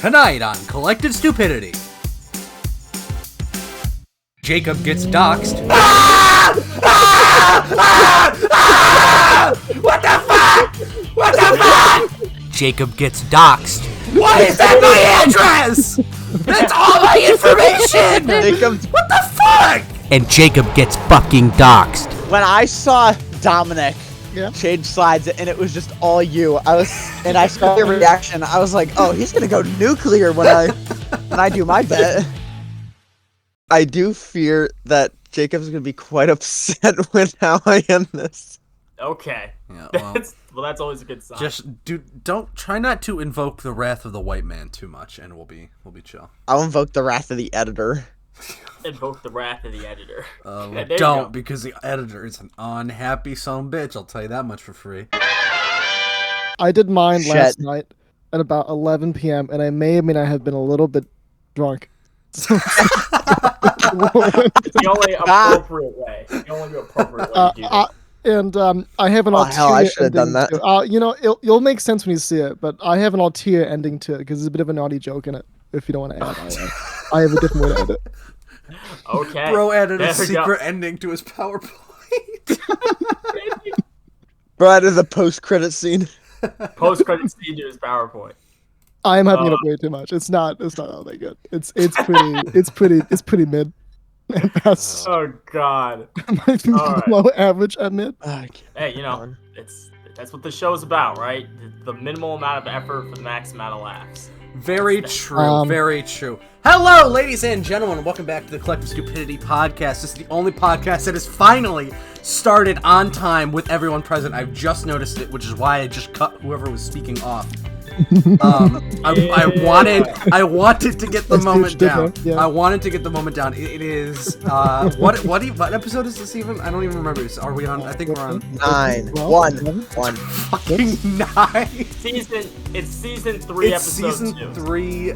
Tonight on Collective Stupidity, Jacob gets doxxed. What the fuck? What the fuck? Jacob gets doxxed. Why is that my address? That's all my information! What the fuck? And Jacob gets fucking doxxed. When I saw Dominic change slides and it was just all you, I saw your reaction. I was like, oh, he's gonna go nuclear when I do my bet. I do fear that Jacob's gonna be quite upset with how I end this. Okay. Yeah, that's always a good sign. Just don't try not to invoke the wrath of the white man too much, and we'll be chill. I'll invoke the wrath of the editor. Invoke the wrath of the editor. Don't, because the editor is an unhappy son of a bitch. I'll tell you that much for free. I did mine last night at about 11 p.m. and I may or may not have been a little bit drunk. The only appropriate way. The only appropriate way to do that. And I have an ulterior hell, I should have done that. It'll make sense when you see it, but I have an ulterior ending to it because there's a bit of a naughty joke in it. If you don't want to add, I have a different way to end it. Okay. Bro added a secret ending to his PowerPoint. Bro added a post-credit scene. Post-credit scene to his PowerPoint. I am hyping it up way too much. It's not all that good. It's pretty mid. Oh God. Low average at mid. Hey, that's what the show's about, right? The minimal amount of effort for the max amount of laughs. Very true, very true. Hello, ladies and gentlemen, welcome back to the Collective Stupidity Podcast. This is the only podcast that has finally started on time with everyone present. I've just noticed it, which is why I just cut whoever was speaking off. I wanted to get the moment down. Yeah. I wanted to get the moment down. It is what episode is this even? I don't even remember. Are we on? I think we're on 9. 1. Fucking 9. It's season 3. It's episode season 2. 3.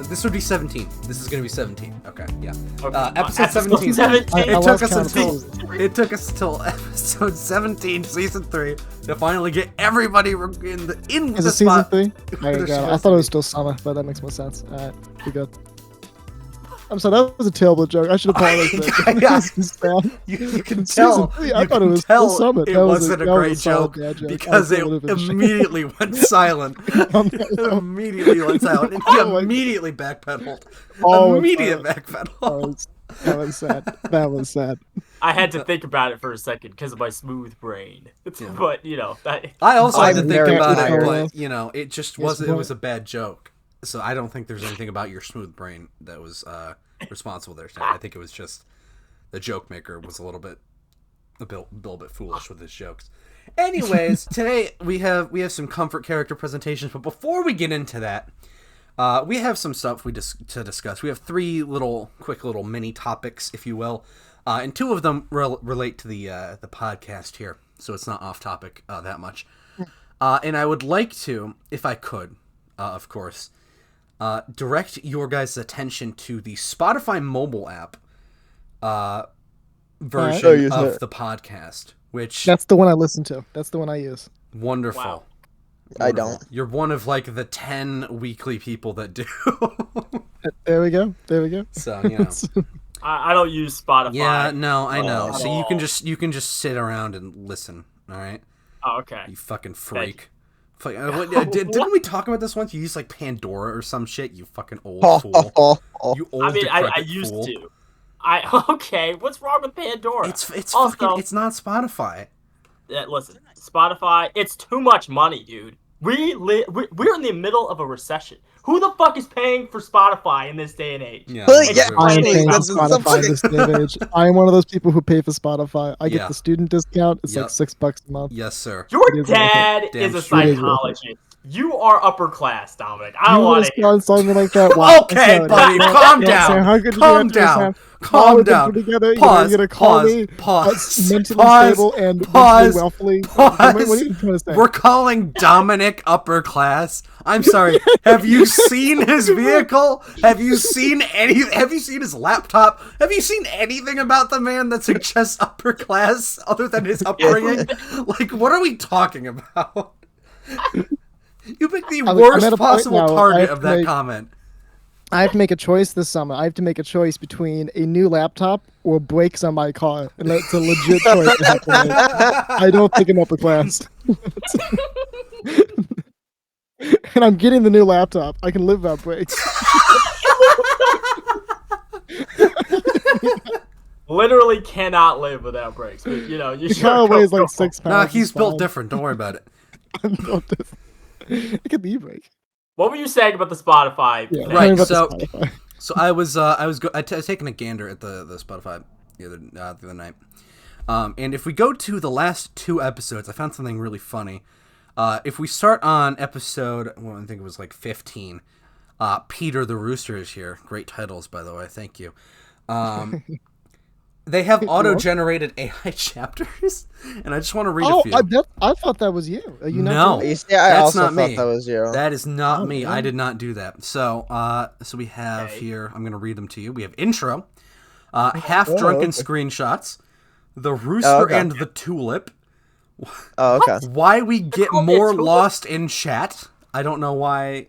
This would be 17. This is gonna be 17. Okay, yeah. Okay. Episode 17. 17. It took us until episode 17, season 3, to finally get everybody in Is it season 3? Oh, God. I thought it was still summer, but that makes more sense. Alright, we good. I'm sorry, that was a terrible joke. I should apologize for that. You can tell. I thought it was still summer. It wasn't a great joke because it immediately went silent. Immediately went silent. And he immediately backpedaled. Immediate backpedal. That was sad. I had to think about it for a second because of my smooth brain. But, I also had to think about it, but, it just wasn't, it was a bad joke. So I don't think there's anything about your smooth brain that was responsible there. I think it was just the joke maker was a little bit foolish with his jokes. Anyways, today we have some comfort character presentations, but before we get into that, we have some stuff to discuss. We have 3 quick little mini topics, if you will, and 2 of them relate to the podcast here, so it's not off topic that much. And I would like to, if I could, of course, direct your guys' attention to the Spotify mobile app version of the podcast, which that's the one I listen to. That's the one I use. Wonderful. Wow. I don't. You're one of the 10 weekly people that do. There we go. So I don't use Spotify. Yeah, no, I know. So you can just sit around and listen. All right. Oh, okay. You fucking freak. Didn't we talk about this once? You use Pandora or some shit. You fucking old fool. You old. I used fool. to. Okay. What's wrong with Pandora? It's fucking. It's not Spotify. Listen, Spotify. It's too much money, dude. We're in the middle of a recession. Who the fuck is paying for Spotify in this day and age? Yeah, I'm paying for Spotify in this day and age. I'm one of those people who pay for Spotify. I get the student discount. It's like $6 a month. Yes, sir. Your dad is a psychologist. You are upper class, Dominic. I don't want to hear something like that. Wow. Okay, buddy, calm down. Calm down. Pause. Mentally stable and mentally wealthy. What are you trying to say? We're calling Dominic upper class. I'm sorry. Have you seen his vehicle? Have you seen his laptop? Have you seen anything about the man that suggests upper class other than his upbringing? What are we talking about? You picked the worst possible target of that comment. I have to make a choice this summer. I have to make a choice between a new laptop or brakes on my car. And that's a legit choice. I don't think I'm upper class. And I'm getting the new laptop. I can live without brakes. Literally cannot live without brakes. But, you know, the car weighs like 6 pounds. Nah, he's built different. Don't worry about it. I'm built different. I get the e-brake. What were you saying about the Spotify? Yeah, right. So I was taking a gander at the Spotify the other night. And if we go to the last 2 episodes, I found something really funny. If we start on episode, well, I think it was like 15. Peter the Rooster is here. Great titles, by the way. Thank you. They have auto-generated AI chapters, and I just want to read a few. I thought that was you. Are you no, that's not me. That was you. That is not me. I did not do that. So we have here. I'm going to read them to you. We have intro, half-drunken screenshots, the rooster and the tulip. Oh, okay. Why we get more lost in chat? I don't know why.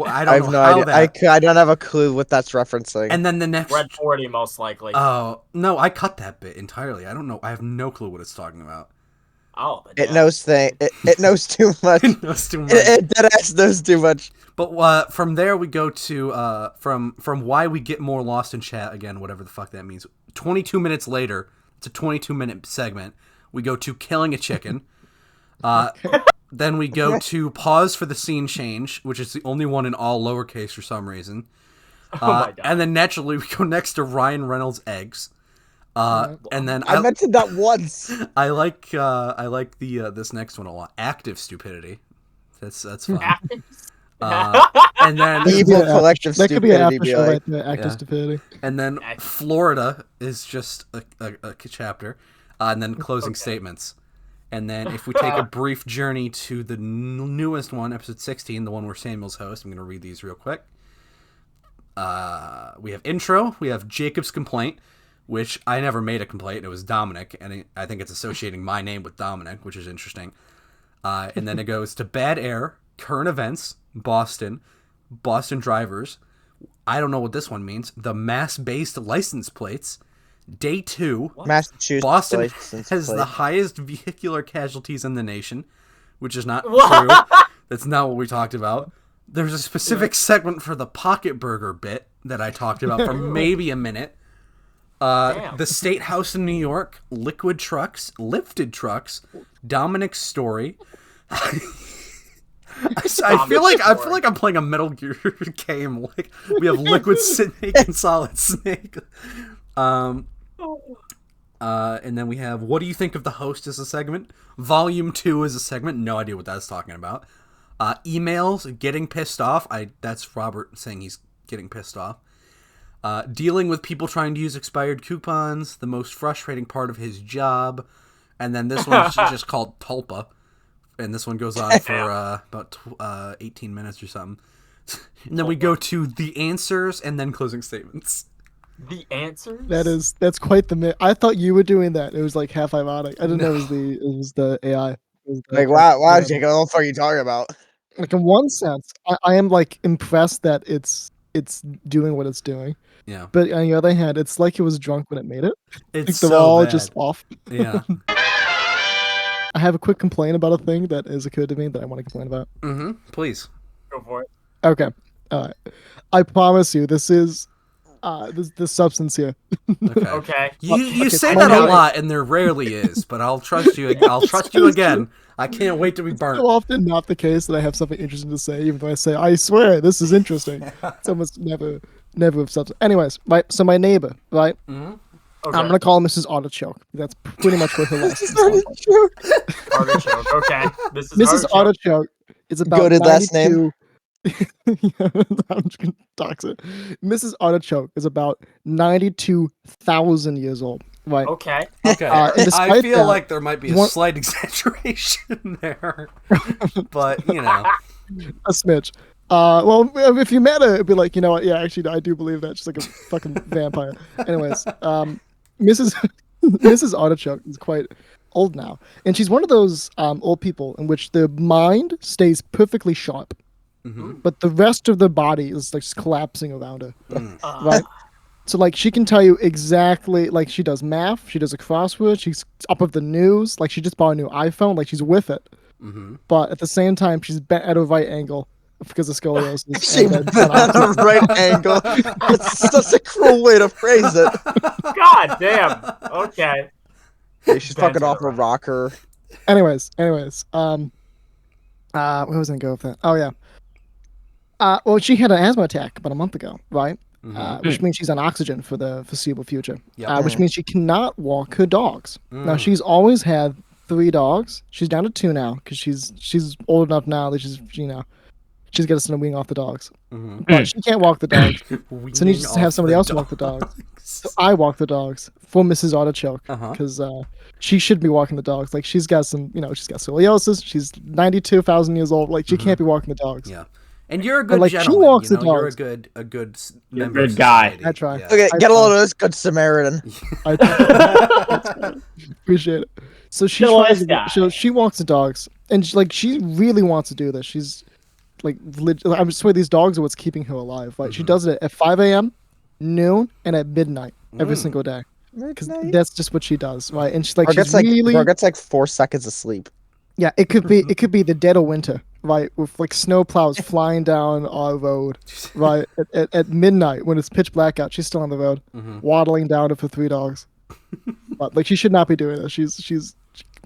I have no idea. I don't have a clue what that's referencing. And then the next Red 40 most likely. Oh no, I cut that bit entirely. I don't know. I have no clue what it's talking about. Oh, it knows it knows too much. It knows too much. It deadass knows too much. But from there we go to from why we get more lost in chat again, whatever the fuck that means. 22 minutes later, it's a 22-minute segment. We go to killing a chicken. Then we go to pause for the scene change, which is the only one in all lowercase for some reason. Oh my God. And then naturally we go next to Ryan Reynolds' eggs. And then I mentioned that once. I like the this next one a lot. Active Stupidity. That's fun. And then evil collective that could be an after show like, right there. Active Stupidity. And then Florida is just a chapter, and then closing statements. And then if we take a brief journey to the newest one, episode 16, the one where Samuel's host, I'm going to read these real quick. We have intro. We have Jacob's complaint, which I never made a complaint. It was Dominic, and I think it's associating my name with Dominic, which is interesting. And then it goes to bad air, current events, Boston drivers. I don't know what this one means. The mass-based license plates. Day 2, Massachusetts. Boston has the highest vehicular casualties in the nation, which is not true. That's not what we talked about. There's a specific segment for the pocket burger bit that I talked about for maybe a minute. The State House in New York, liquid trucks, lifted trucks, Dominic's story. I feel like I'm playing a Metal Gear game. Like we have Liquid Snake and Solid Snake. And then we have what do you think of the host as a segment? Volume 2 is a segment. No idea what that's talking about. Emails, getting pissed off. That's Robert saying he's getting pissed off. Dealing with people trying to use expired coupons, the most frustrating part of his job. And then this one's just called Tulpa. And this one goes on for about 18 minutes or something. And then we go to the answers and then closing statements. The answers? That's quite the I thought you were doing that. It was like half ironic. I didn't know it was the AI. Like wow, Jacob, what the fuck are you talking about? Like in one sense, I am like impressed that it's doing what it's doing. Yeah. But on the other hand, it's like it was drunk when it made it. It's like so they're all bad. just off. Yeah. I have a quick complaint about a thing that has occurred to me that I want to complain about. Mm-hmm. Please. Go for it. Okay. All right. I promise you, this is the substance here. Okay. You say that a lot, and there rarely is, but I'll trust you. I'll trust you again. I can't wait to be burnt. It's so often not the case that I have something interesting to say, even though I say, I swear, this is interesting. It's almost never of substance. Anyways, so my neighbor, right? Mm-hmm. Okay. I'm going to call her Mrs. Artichoke. That's pretty much what her last name is. Artichoke. Okay. Mrs. Artichoke is about Goated last name. I'm just going to dox it. Mrs. Artichoke is about 92,000 years old. Right. Okay. Okay. I feel like there might be a slight exaggeration there, but you know, a smidge. Well, if you met her, it'd be like, you know what? Yeah, actually, I do believe that. She's like a fucking vampire. Anyways, Mrs. Artichoke is quite old now, and she's one of those old people in which the mind stays perfectly sharp, but the rest of the body is like just collapsing around her. Right. So like she can tell you exactly, like she does math, she does a crossword, she's up with the news, like she just bought a new iPhone, like she's with it. But at the same time, she's bent at a right angle because of scoliosis. She bent at a right angle. It's such a cruel way to phrase it. God damn. Okay. Hey, she's fucking off a rocker. Anyways, where was I gonna go with that? Oh yeah. Well, she had an asthma attack about a month ago, right? Which means she's on oxygen for the foreseeable future. Which means she cannot walk her dogs. Now she's always had 3 dogs. She's down to 2 now because she's old enough now that she's got to send a wing off the dogs. But she can't walk the dogs, so needs to have somebody else walk the dogs. So I walk the dogs for Mrs. Artichoke because she should be walking the dogs. Like she's got some, she's got scoliosis. She's 92,000 years old. Like she can't be walking the dogs. Yeah. And you're a good gentleman. She walks the You're dogs. a good You're a member good of guy. society. I try. Yeah. Okay, get a load of this good Samaritan. Appreciate it. So she walks the dogs, and she really wants to do this. She's like, I swear these dogs are what's keeping her alive. Right? She does it at 5 a.m., noon, and at midnight every single day. Because that's just what she does, right? And she's like, Girl gets like 4 seconds of sleep. Yeah, it could be the dead of winter, right? With like snow plows flying down our road, right? At midnight when it's pitch black out, she's still on the road, waddling down for 3 dogs. But like she should not be doing this. She's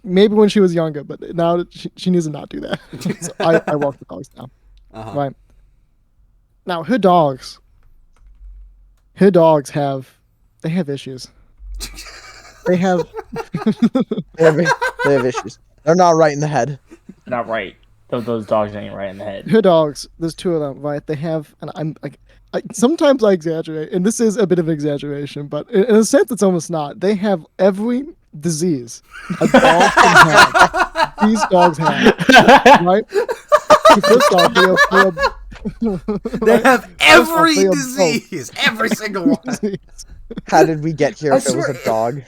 maybe when she was younger, but now she needs to not do that. So I walk the dogs now, right? Now her dogs have issues. They have they have issues. They're not right in the head. Not right. Those dogs ain't right in the head. Her dogs, there's 2 of them, right? They have, and I'm like, sometimes I exaggerate, and this is a bit of an exaggeration, but in a sense, it's almost not. They have every disease a dog can have. These dogs have, right? First off, they have every disease, every single one. How did we get here if it was a dog?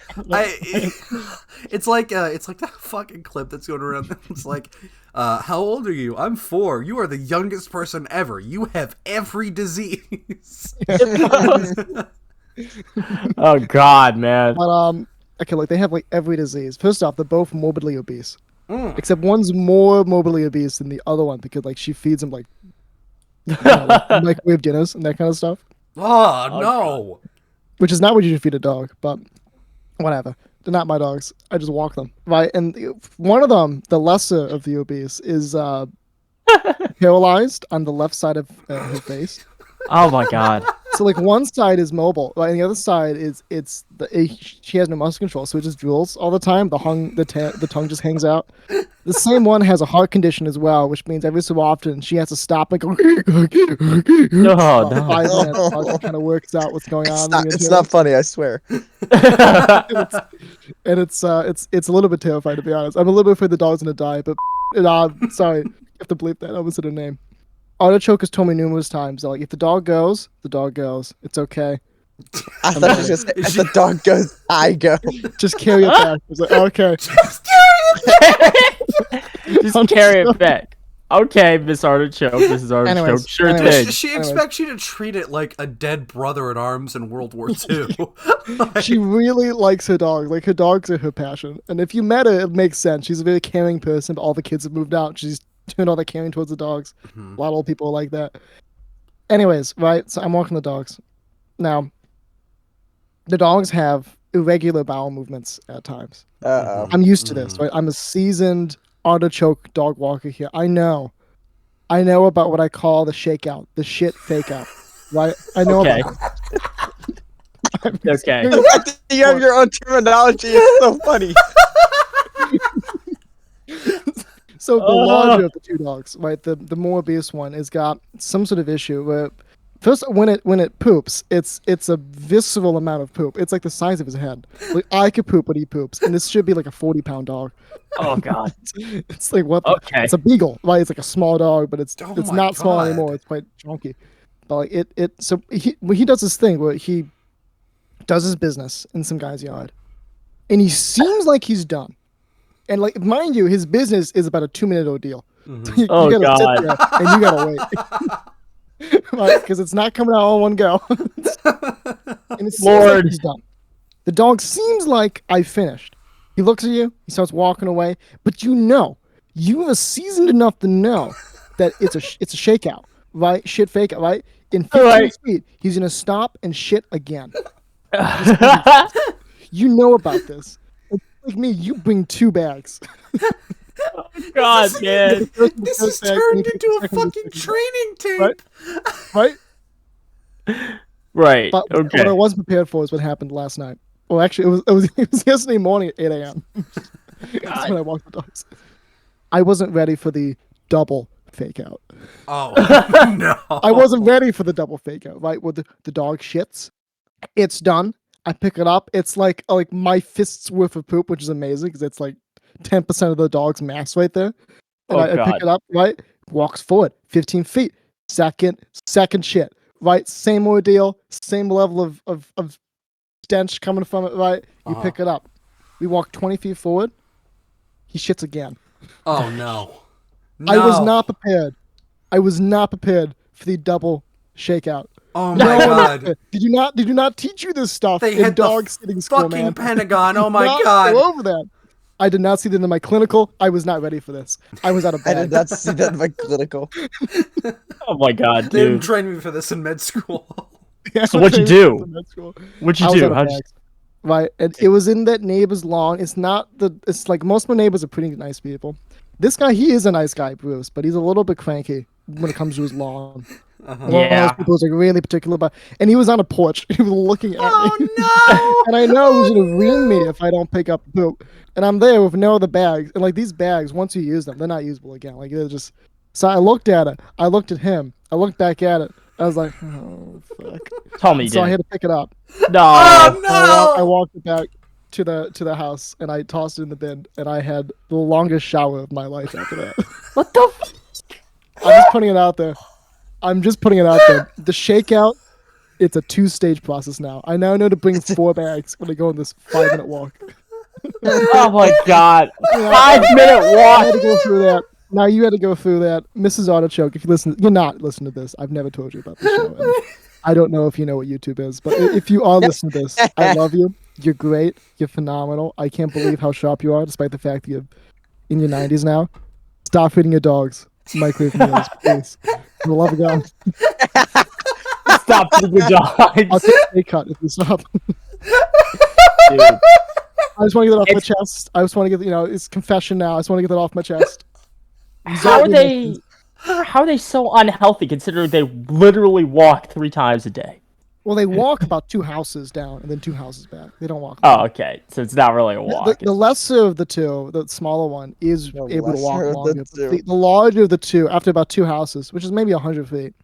It's like that fucking clip that's going around. It's like, how old are you? I'm 4. You are the youngest person ever. You have every disease. Oh God, man. But okay, like they have like every disease. First off, they're both morbidly obese. Except one's more morbidly obese than the other one because like she feeds him like microwave dinners and that kind of stuff. Oh no. Which is not what you should feed a dog, but whatever. They're not my dogs. I just walk them, right? And one of them, the lesser of the obese, is paralyzed on the left side of her face. Oh my God. So like one side is mobile, right? And the other side is she has no muscle control, so it just drools all the time. The tongue just hangs out. The same one has a heart condition as well, which means every so often she has to stop and go. No. 5 minutes while she kind of works out what's going on. It's not funny, I swear. It's a little bit terrifying, to be honest. I'm a little bit afraid the dog's gonna die, but sorry, I have to bleep that. I almost said her name. Artichoke has told me numerous times that like if the dog goes, the dog goes. It's okay. I thought you were gonna say, if the dog goes, I go. Just carry it back. I was like, okay. Just carry it back. Okay, Miss Artichoke, Mrs. Artichoke. Sure thing. She expects you to treat it like a dead brother at arms in World War II. She really likes her dog. Like her dogs are her passion. And if you met her, it makes sense. She's a very caring person, but all the kids have moved out. She's doing all that caring towards the dogs. A lot of old people are like that. Anyways, right? So I'm walking the dogs. Now, the dogs have irregular bowel movements at times. I'm used to this, right? I'm a seasoned artichoke dog walker here. I know about what I call the shakeout, the shit fake out, right? I know Okay. about it. Okay. The fact that you have your own terminology is so funny. So the larger of the 2 dogs, right? The more obese one has got some sort of issue where first when it poops, it's a visceral amount of poop. It's like the size of his head. Like I could poop when he poops, and this should be like a 40-pound dog. Oh God. It's like what? Okay. It's a beagle, right? It's like a small dog, but it's Oh my not small God. anymore. It's quite chunky. But like so he does this thing where he does his business in some guy's yard, and he seems like he's done. And like, mind you, his business is about a 2-minute ordeal. Mm-hmm. You gotta sit there and you gotta wait. Right? Because it's not coming out all in one go. And it seems like he's done. The dog seems like I finished. He looks at you, he starts walking away, but you are seasoned enough to know that it's a shakeout, right? Shit fake out, right? In 15 feet, he's gonna stop and shit again. You know about this. Like me, you bring 2 bags. God, man. This has turned into a fucking training tape. Right? Right. But Okay. what I wasn't prepared for is what happened last night. Well, actually, it was yesterday morning at 8 a.m. That's when I walked the dogs. I wasn't ready for the double fake out. Oh, no. I wasn't ready for the double fake out, right? Where the dog shits. It's done. I pick it up. It's like my fist's worth of poop, which is amazing because it's like 10% of the dog's mass right there. And I pick it up, right? Walks forward 15 feet. Second shit, right? Same ordeal, same level of stench coming from it, right? You pick it up. We walk 20 feet forward. He shits again. Oh, no. I was not prepared. I was not prepared for the double shakeout. Oh my god! Did you not teach you this stuff They in had dog sitting school, fucking man? Pentagon. Oh my Go god! over that. I did not see that in my clinical. I was not ready for this. I was out of bed. I did not see that in my clinical. Oh my god, They didn't dude. train me for this in med school. Yeah, So what'd you do? What'd you I was do? out of bags. Right, and it was in that neighbor's lawn. It's like most of my neighbors are pretty nice people. This guy, he is a nice guy, Bruce, but he's a little bit cranky when it comes to his lawn. One of those people who's like really particular about, and he was on a porch. He was looking at me. Oh And I know he's gonna ream me if I don't pick up poop. And I'm there with no other bags. And like these bags, once you use them, they're not usable again. Like they're just. So I looked at it. I looked at him. I looked back at it. I was like, oh fuck. Tell me you So I didn't. had to pick it up. No. Oh no! I walked it back to the house and I tossed it in the bin. And I had the longest shower of my life after that. What the? I'm just putting it out there. The shakeout, it's a 2-stage process now. I now know to bring 4 bags when I go on this 5-minute walk. Oh my god. 5-minute I had to walk. go through that. Now you had to go through that. Mrs. Artichoke, if you listen, you're not listening to this. I've never told you about this show. And I don't know if you know what YouTube is, but if you are listening to this, I love you. You're great. You're phenomenal. I can't believe how sharp you are, despite the fact that you're in your 90s now. Stop feeding your dogs microwave meals, please. For the love of God. Stop with your I'll dogs. take a pay cut if you stop. Dude. I just want to get that off my chest. I just want to get, it's confession now. I just want to get that off my chest. How are they so unhealthy considering they literally walk 3 times a day? Well, they walk about 2 houses down and then 2 houses back. They don't walk. Oh, okay. So it's not really a walk. The lesser of the 2, the smaller one, is able to walk lesser of longer. the The larger of the 2, after about 2 houses, which is maybe 100 feet,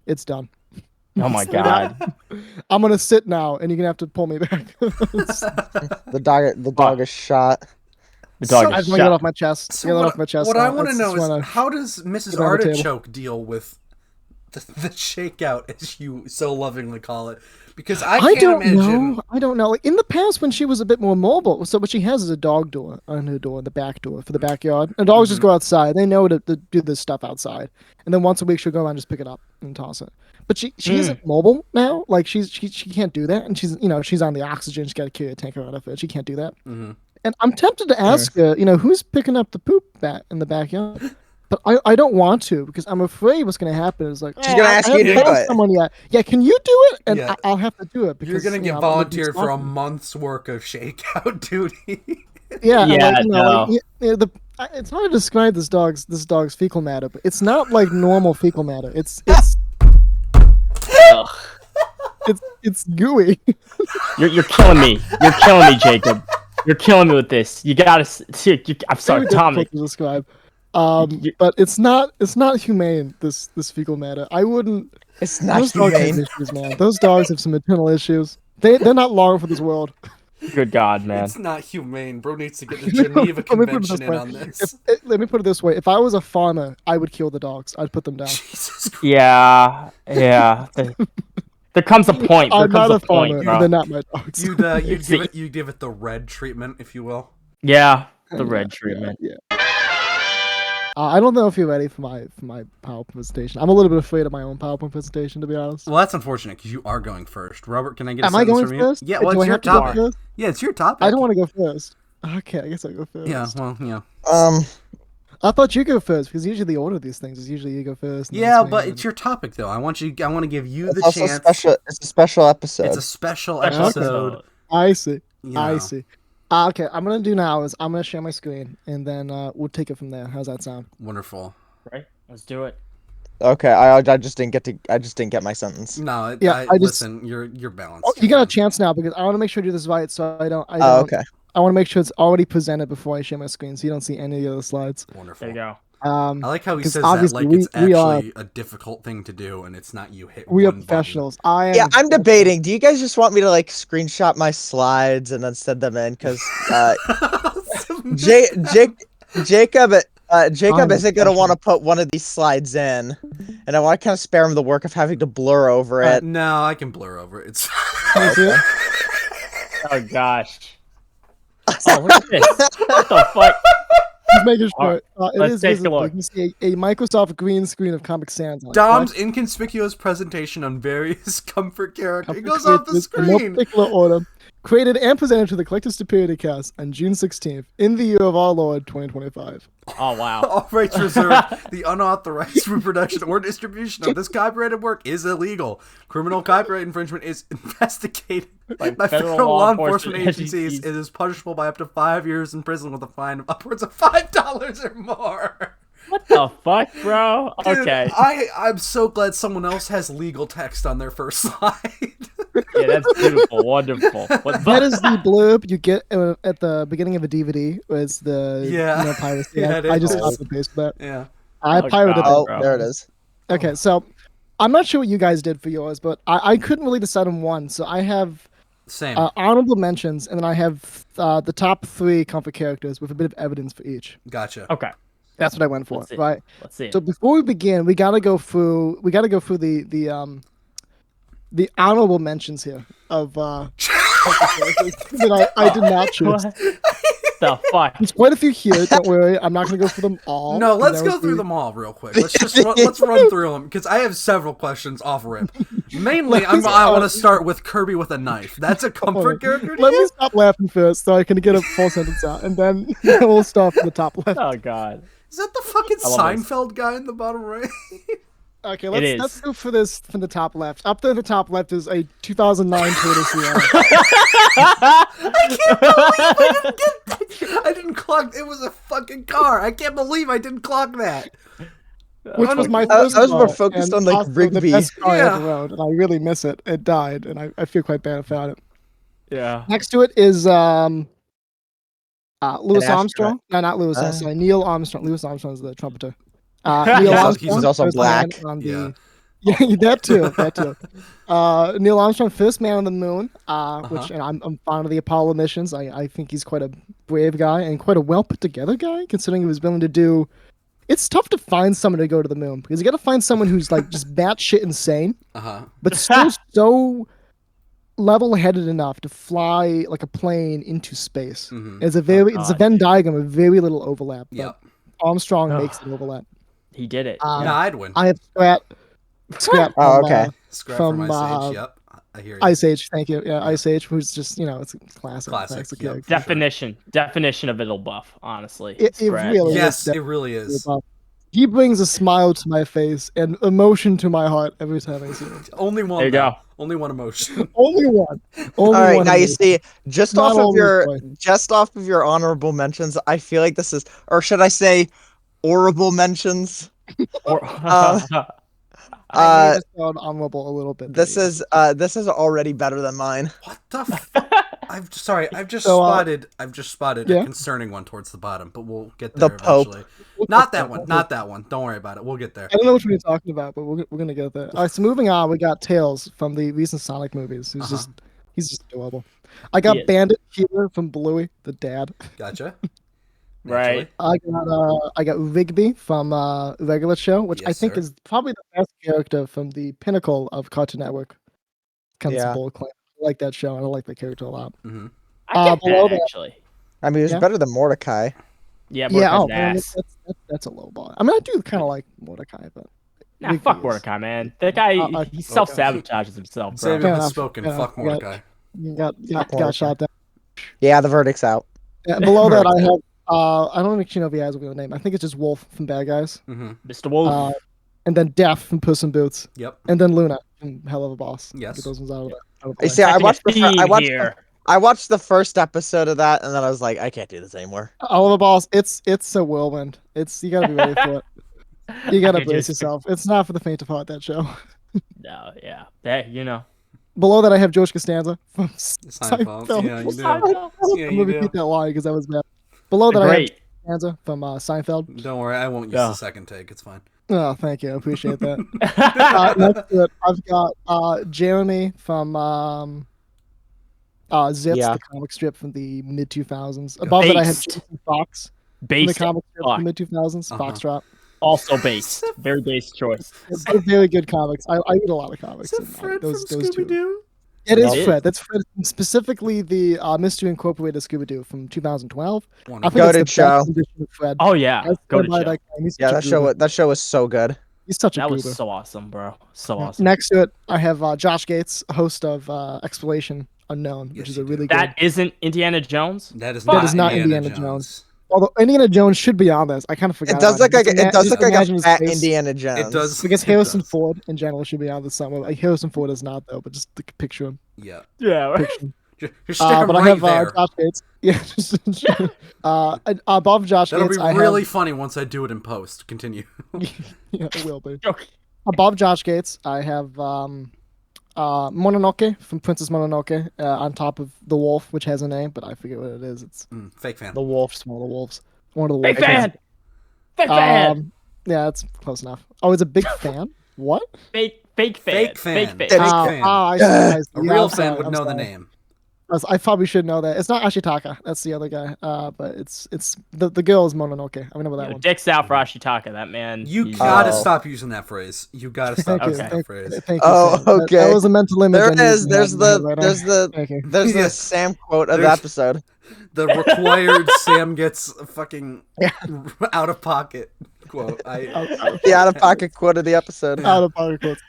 it's done. Oh my god. I'm gonna sit now, and you're gonna have to pull me back. The dog is shot. The dog I is just want to get shot. off my chest. So Get that off my chest. what now. I want to Let's know just is how does Mrs. get on the table. Artichoke deal with the shakeout, as you so lovingly call it? Because I can't imagine. I don't know. Like, in the past, when she was a bit more mobile, so what she has is a dog door on her door, the back door for the backyard. And dogs just go outside. They know to do this stuff outside. And then once a week, she'll go around and just pick it up and toss it. But she isn't mobile now. Like she can't do that. And she's on the oxygen. She's got to carry a tanker out of it. She can't do that. Mm-hmm. And I'm tempted to ask her, who's picking up the poop in the backyard? But I don't want to because I'm afraid what's going to happen is like She's gonna ask you to do it. someone yet. Yeah, can you do it? And Yeah. I'll have to do it because You're gonna get I'm gonna be volunteered for a stalking. month's work of shakeout duty. Yeah, Yeah, it's hard to describe this dog's fecal matter, but it's not like normal fecal matter. It's gooey. You're killing me. You're killing me, Jacob. You're killing me with this. You gotta. I'm sorry, Very Dominic. difficult to describe. But it's not humane. This fecal matter. I wouldn't. It's not Those dogs have humane. issues, man. Those dogs have some internal issues. They're not long for this world. Good God, man. It's not humane. Bro needs to get the Geneva Let me put it Convention this in way. on this. Let me put it this way: if I was a farmer, I would kill the dogs. I'd put them down. Jesus Christ. Yeah. There comes a point. There I'm not comes a a point, farmer. bro. They're not my dogs. You'd give it the red treatment, if you will. Yeah. The red treatment. Yeah. I don't know if you're ready for my PowerPoint presentation. I'm a little bit afraid of my own PowerPoint presentation, to be honest. Well, that's unfortunate because you are going first. Robert, can I get a Am I sentence going from first? you? Yeah, well, Do it's I your have to go topic. first? Yeah, it's your topic. I don't want to go first. Okay, I guess I'll go first. Yeah, well, yeah. I thought you go first because usually the order of these things is usually you go first. Yeah, but it's your topic though. I want to give you the chance. It's a special episode. It's a special episode. I see. You know. I see. Okay, I'm gonna do now is I'm gonna share my screen and then we'll take it from there. How's that sound? Wonderful. Right, let's do it. Okay, I just didn't get my sentence. No, Yeah, listen, you're balanced. Oh, you got a chance now because I want to make sure I do this right, so I don't. Okay. I want to make sure it's already presented before I share my screen, so you don't see any of the other slides. Wonderful. There you go. I like how he 'cause says that obviously like it's we are- actually a difficult thing to do, and it's not you hit We are one professionals. I'm debating. Do you guys just want me to like screenshot my slides and then send them in? Because Jacob isn't gonna want to put one of these slides in, and I want to kind of spare him the work of having to blur over it. No, I can blur over it. It's Oh gosh. Oh, look at this. What the fuck? Just making sure. It let's is take a visible. look. You can see a Microsoft green screen of Comic Sans on it, Dom's right? inconspicuous presentation on various comfort characters. It Comfort goes off the creators in no screen. particular order. Created and presented to the Collective Stupidity cast on June 16th in the year of our Lord 2025. Oh wow. All rights reserved. The unauthorized reproduction or distribution of this copyrighted work is illegal. Criminal copyright infringement is investigated by federal law enforcement agencies. It is punishable by up to 5 years in prison with a fine of upwards of $5 or more. What the fuck, bro? Dude, Okay. I'm so glad someone else has legal text on their first slide. Yeah, that's beautiful. Wonderful. That is the blurb you get at the beginning of a DVD. It's the piracy. Yeah, I just is. copy and pasted that. Yeah. I pirated God. it. Oh, there it is. Okay, so I'm not sure what you guys did for yours, but I couldn't really decide on one. So I have Same. honorable mentions, and then I have the top 3 comfort characters with a bit of evidence for each. Gotcha. Okay. That's what I went for, Let's see. right? Let's see. So before we begin, we gotta go through the honorable mentions here of that I did not choose. What the fuck? There's quite a few here. Don't worry, I'm not gonna go through them all. No, let's go through them all real quick. Let's run through them because I have several questions off rip. Mainly, I want to start with Kirby with a knife. That's a comfort character. Let me stop laughing first, so I can get a full sentence out, and then we'll start from the top left. Oh god. Is that the fucking I love this. Seinfeld guy in the bottom right? Okay, is. let's go for this from the top left. Up there, the top left is a 2009 Toyota Sienna. I didn't clock. It was a fucking car. I can't believe I didn't clock that. Which was my I first was more car, focused and on, like, also Rigby. the best car I Yeah. ever rode, and I really miss it. It died, and I feel quite bad about it. Yeah. Next to it is Louis astronaut. Armstrong. No, not Louis. Sorry, Neil Armstrong. Louis Armstrong is the trumpeter. Neil He's Armstrong. also first black. man on Yeah. Yeah, that too. Neil Armstrong, first man on the moon. Which and I'm fond of the Apollo missions. I think he's quite a brave guy and quite a well put together guy, considering he was willing to do. It's tough to find someone to go to the moon because you got to find someone who's like just batshit insane, but still so level-headed enough to fly like a plane into space. Mhm. It's a Venn diagram of very little overlap. But Yep. Armstrong makes it overlap. He did it. Yeah, I'd win. I have Scrap Oh, from, okay. Scrap from, from Ice Age. Yep. I hear you. Ice Age. Thank you. Yeah, Ice Age, who's just it's a classic. Classic, yep. character. Definition of it'll buff, honestly. It Scratch. really Yes, is. it really is. He brings a smile to my face and emotion to my heart every time I see him. Only one. There you though. go. Only one emotion. Only one. All Only right, one now you emotion. see, just Not off of always, your honorable mentions, I feel like this is, or should I say, horrible mentions. Or- I made this sound honorable a little bit. This is already better than mine. What the? I've just So, spotted a yeah? concerning one towards the bottom, but we'll get The there Pope. eventually. Not that one. Not that one. Don't worry about it. We'll get there. I don't know which one you're talking about, but we're gonna get there. All right, so moving on, we got Tails from the recent Sonic movies. He's just adorable. I got He is. Bandit here from Bluey, the dad. Gotcha. Right. I got Rigby from Regular Show, which I Yes, think sir. is probably the best character from the pinnacle of Cartoon Network. Comes Yeah. Bull Clan. I like that show, and I like that character a lot. Mm-hmm. I get below that that- actually. I mean, it was Yeah. better than Mordecai. Yeah, Yeah, Mordecai's oh man, ass. that's a low bar. I mean, I do kind of like Mordecai, but Nah, fuck Mordecai, man. That guy, he self-sabages himself, bro. Xavier has spoken. Fuck Mordecai. You got shot down. Yeah, the verdict's out. Yeah, below that, I have I don't actually know if he has a real name. I think it's just Wolf from Bad Guys. Mr. Wolf. And then Death from Puss in Boots. Yep. And then Luna from Hell of a Boss. Yes. Get those ones out of the You see, I I watched the first episode of that, and then I was like, I can't do this anymore. Hell of a Boss. It's a whirlwind. You gotta be ready for it. You gotta brace yourself. It's not for the faint of heart. That show. No, yeah, that Below that, I have George Costanza from Seinfeld. Seinfeld. Yeah, you do. I'm gonna repeat that line because that was bad. Below that, I have Costanza from Seinfeld. Don't worry, I won't use the second take. It's fine. Oh, thank you. I appreciate that. Next to it, I've got Jeremy from Zips, the comic strip from the mid 2000s. Above that, I have Jason Fox from the comic strip from the mid 2000s. Foxtrot. Also based. Very based choice. They're very good comics. I read a lot of comics. Is that Fred from Scooby-Doo? It is Fred. That's Fred. Specifically, the Mystery Incorporated Scooby-Doo from 2012. I think Go it's to the show. best edition of Fred. Oh yeah, go to show. Yeah, that show was so good. He's such a That goober. was so awesome, bro. So awesome. Next to it, I have Josh Gates, host of Exploration Unknown, which is a really good. That isn't Indiana Jones. That is not Indiana Jones. Although Indiana Jones should be on this, I kind of forgot. It does look like a fat face. Indiana Jones. It does. Because Harrison Ford in general should be on this somewhere. Like, Harrison Ford is not though, but just picture him. Yeah. Yeah. Picture him. You're sticking but right I have there. Josh Gates. Yeah. Above Josh That'll Gates, be I really have, funny once I do it in post. Continue. Yeah, it will be. Okay. Above Josh Gates, I have Mononoke from Princess Mononoke on top of the wolf, which has a name, but I forget what it is. It's fake fan. the wolf, just one of the wolves. One of the wolves. Fake fan. Fake fan. Yeah, that's close enough. Oh, it's a big fan. What? Fake fan. Fake fan. Fake Fake fan. fan. I see. A Yeah, real I'm fan sorry, would I'm know the sorry. name. I probably should know that. It's not Ashitaka. That's the other guy. But it's the girl is Mononoke. I remember that one. Dicks out for Ashitaka. That man. You gotta stop using that phrase. You gotta stop using that phrase. Thank you. Oh, Sam. okay. That was a mental image. There I it is. needed There's to have in my head the Thank you. there's the Sam quote of the There's- episode. The required Sam gets a fucking out of pocket quote. The out of pocket quote of the episode. Out of pocket quotes.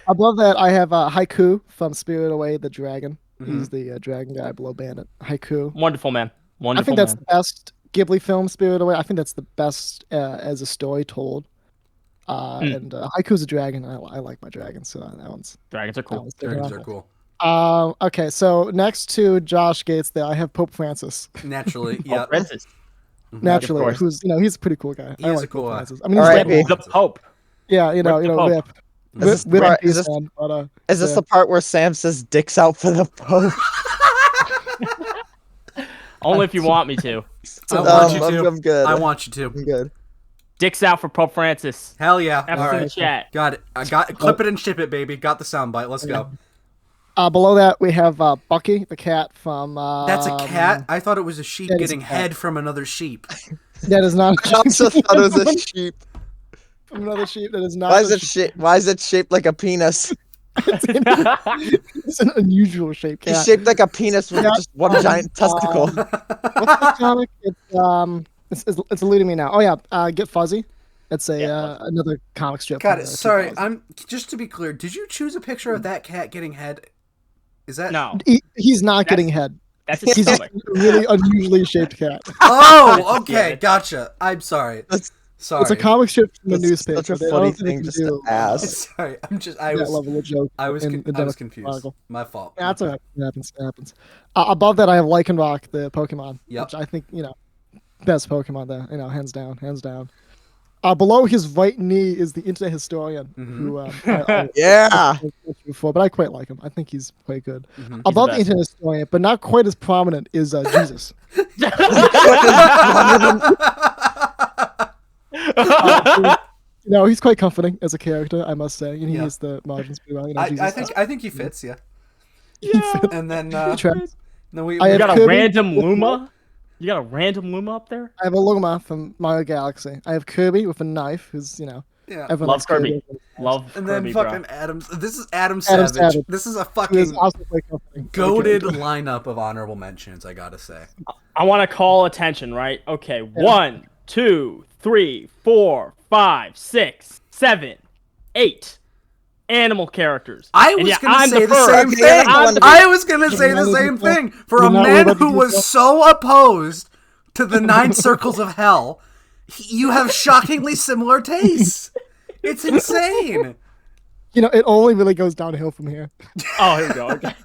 Above that, I have Haiku from Spirit Away the Dragon. He's the dragon guy below Bandit. Haiku. Wonderful man. Wonderful. I think that's the best Ghibli film, Spirit Away. I think that's the best as a story told. And Haiku's a dragon. I like my dragons, so that one's. Dragons are cool. Dragons are cool. Okay, so next to Josh Gates, there I have Pope Francis. Naturally, yeah. Francis. Naturally, who's he's a pretty cool guy. He I is like a cool Pope guy. Francis. I mean, he's R.I.P. dead. The Pope. Yeah, you know, Pope. Is this the part where Sam says "dicks out for the Pope"? Only if you want me to. I want you to. I'm good. I want you to. I'm good. Dicks out for Pope Francis. Hell yeah. F All in the right. chat. Got it. I got clip it and ship it, baby. Got the soundbite. Let's go. Below that, we have Bucky, the cat from. That's a cat? I thought it was a sheep that is getting a cat. head from another sheep. That is not. I also thought it was a sheep. From another sheep. That is not. Why is it shaped? Why is it shaped like a penis? It's an unusual shape He's cat. shaped like a penis with just one giant testicle. What's the comic? It's eluding me now. Oh yeah, Get Fuzzy. It's another comic strip. Got from it. the Sorry, 2000s. just to be clear, did you choose a picture of that cat getting head? Is that No. He's not getting head. That's his He's just stomach. a really unusually shaped cat. Oh, okay, gotcha. I'm sorry. Sorry. It's a comic strip from the That's newspaper. such a They funny don't think thing they just can to do, ask. Sorry, that level of joke. I was in the Democrat confused. Chronicle. My fault. Yeah, that's all right. It happens. It happens. Above that, I have Lycanroc, the Pokemon, Yep. which I think best Pokemon there. Hands down, hands down. Below his right knee is the Internet Historian, who Yeah. before, but I quite like him. I think he's quite good. Mhm. Above the best. Internet Historian, but not quite as prominent, is Jesus. He's quite comforting as a character, I must say. And he hits the margins pretty well. Jesus I think he fits, yeah. fits. And then He tracks. no, we I You have got a Kirby. random Luma? You got a random Luma up there? I have a Luma from Mario Galaxy. I have Kirby with a knife, who's Yeah. Everyone Love likes Kirby. Love And Kirby, then bro. fucking Adams. This is Adam Adam Savage. Savage. This is a He is fucking absolutely comforting. goated Okay. lineup of honorable mentions, I gotta say. I want to call attention, right? Okay, 1, 2, 3, 4, 5, 6, 7, 8 animal characters. I was gonna say the same thing. I was gonna say the same thing. For a man who was so opposed to the 9 circles of hell, you have shockingly similar tastes. It's insane. You know, it only really goes downhill from here. Oh, here we go. Okay.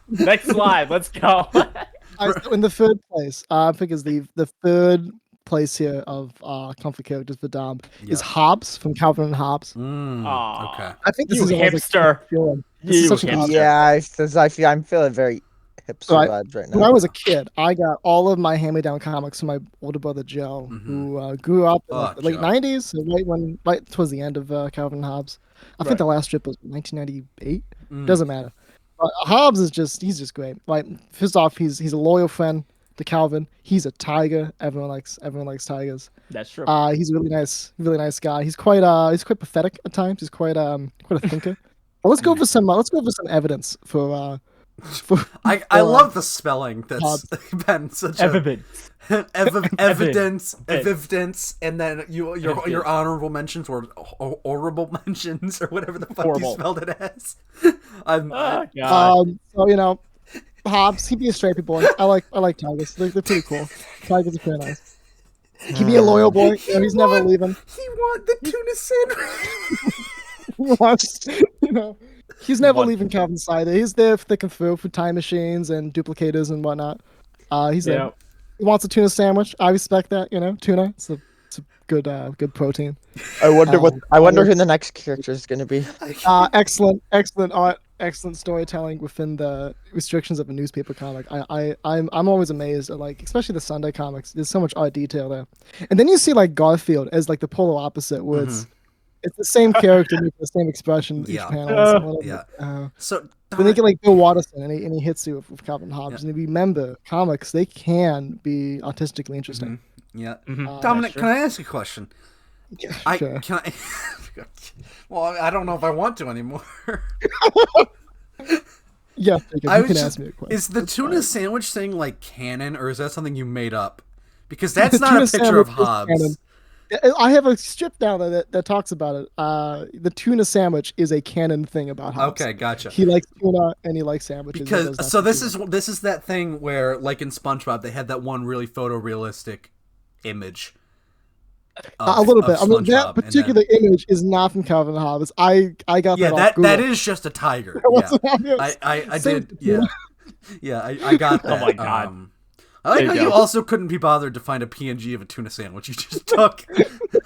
Next slide. Let's go. So in the third place, I think is the third place here of comfort characters for Dom is Hobbs from Calvin and Hobbs. Okay. I think this You is hipster. I'm feeling very hipster vibes right now. When I was a kid, I got all of my hand-me-down comics from my older brother Joe, who grew up in the late '90s, so right towards the end of Calvin and Hobbs. I think the last strip was 1998. Doesn't matter. But Hobbs is he's just great. Like, first off, he's a loyal friend to Calvin. He's a tiger. Everyone likes tigers. That's true. He's a really nice guy. He's quite pathetic at times. He's quite a thinker. Well, let's go over some evidence for. I love the spelling that's been such Evidence. evidence, and then your honorable mentions or horrible mentions or whatever the fuck you spelled it as. So, you know, Hobbs, he'd be a straight boy. I like tigers. They're pretty cool. Tigers are pretty nice. He'd be a loyal boy. You know, he's never leaving. He want the tuna sandwich. You know, he's never leaving Calvin's side. He's there thick and through for time machines and duplicators and whatnot. He's there. He wants a tuna sandwich. I respect that. You know, tuna. It's a good protein. I wonder who the next character is going to be. Excellent art, excellent storytelling within the restrictions of a newspaper comic. I'm always amazed at, like, especially the Sunday comics. There's so much art detail there, and then you see like Garfield as like the polar opposite, where it's the same character with the same expression each panel. So when they get like Bill Watterson and he hits you with Calvin Hobbs, and remember, comics, they can be artistically interesting. Dominic, can I ask you a question? Yeah, sure. Well, I don't know if I want to anymore. Yeah, you can ask me a question. Is the tuna sandwich thing like canon, or is that something you made up? Because that's not a picture of Hobbs. I have a strip down there that talks about it. The tuna sandwich is a canon thing about Hobbs. Okay, gotcha. He likes tuna and he likes sandwiches. Because this is that thing where, like in SpongeBob, they had that one really photorealistic image. A little bit. I mean, that particular image is not from Calvin and Hobbes. I got that off Google. That is just a tiger. I did. Yeah, I got that. Oh my god. I like how you also couldn't be bothered to find a PNG of a tuna sandwich. You just took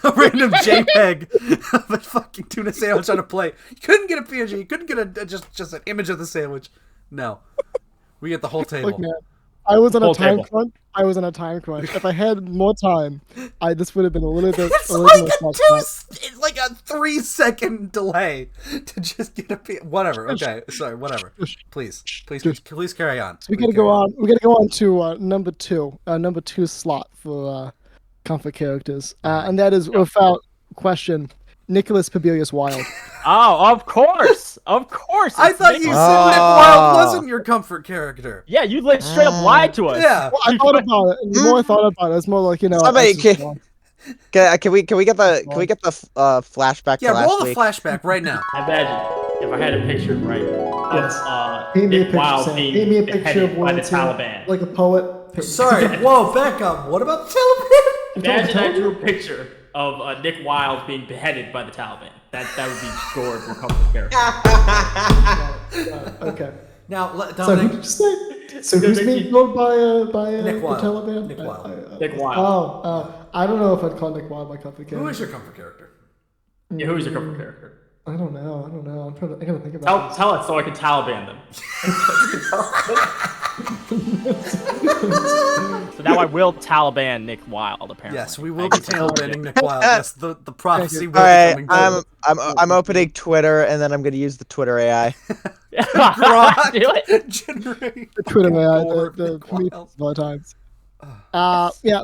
a random JPEG of a fucking tuna sandwich on a plate. You couldn't get a PNG. You couldn't get just an image of the sandwich. No, we get the whole table. Look, man, I was on a time crunch. If I had more time, this would have been a little bit. It's like a 3-second delay to just get a whatever. Okay, sorry, whatever. Please carry on. So we gotta go on. We gotta go on to number two slot for comfort characters, and that is without question Nicholas Pabilius Wilde. Oh, of course. I thought you said Nick Wilde wasn't your comfort character. Yeah, you straight up lied to us. Yeah. Well, I thought about it. And the more I thought about it, it's more like, you know. Somebody can we get the flashback? Yeah, roll the flashback right now. Imagine if I had a picture of Nick Wilde being beheaded by the Taliban. Like a poet. Sorry. Whoa, back up. What about the Taliban? Imagine I drew a picture of Nick Wilde being beheaded by the Taliban. That would be score for comfort character. Okay. Now, Dominic. So who's being killed by Nick Wilde. the Taliban? Nick Wilde. Nick Wilde. I don't know if I'd call Nick Wilde my comfort character. Who is your comfort character? Yeah, who is your comfort character? I don't know. I gotta think about it. Tell us so I can Taliban them. So now I will Taliban Nick Wilde, apparently. Yes, we will be Talibanning Nick Wilde. Yes, the prophecy will be coming. I'm opening Twitter, and then I'm going to use the Twitter AI. Do it. Generate the Twitter AI, the of all times.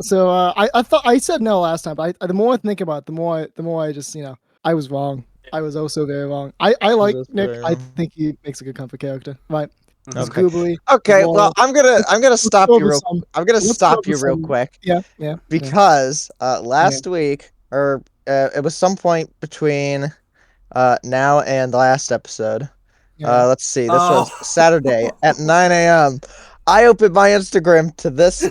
So I thought I said no last time, but the more I think about it, the more I just, you know, I was wrong. I was oh so very wrong. I like That's Nick. very I wrong. think he makes a good comfort character. Right. He's Okay. googly. Okay, loyal. well, I'm gonna stop go you over real. some- I'm gonna let's go stop over you real some- quick Yeah. because last week, or it was some point between now and the last episode. Yeah. Let's see. This was Saturday at 9 a.m. I opened my Instagram to this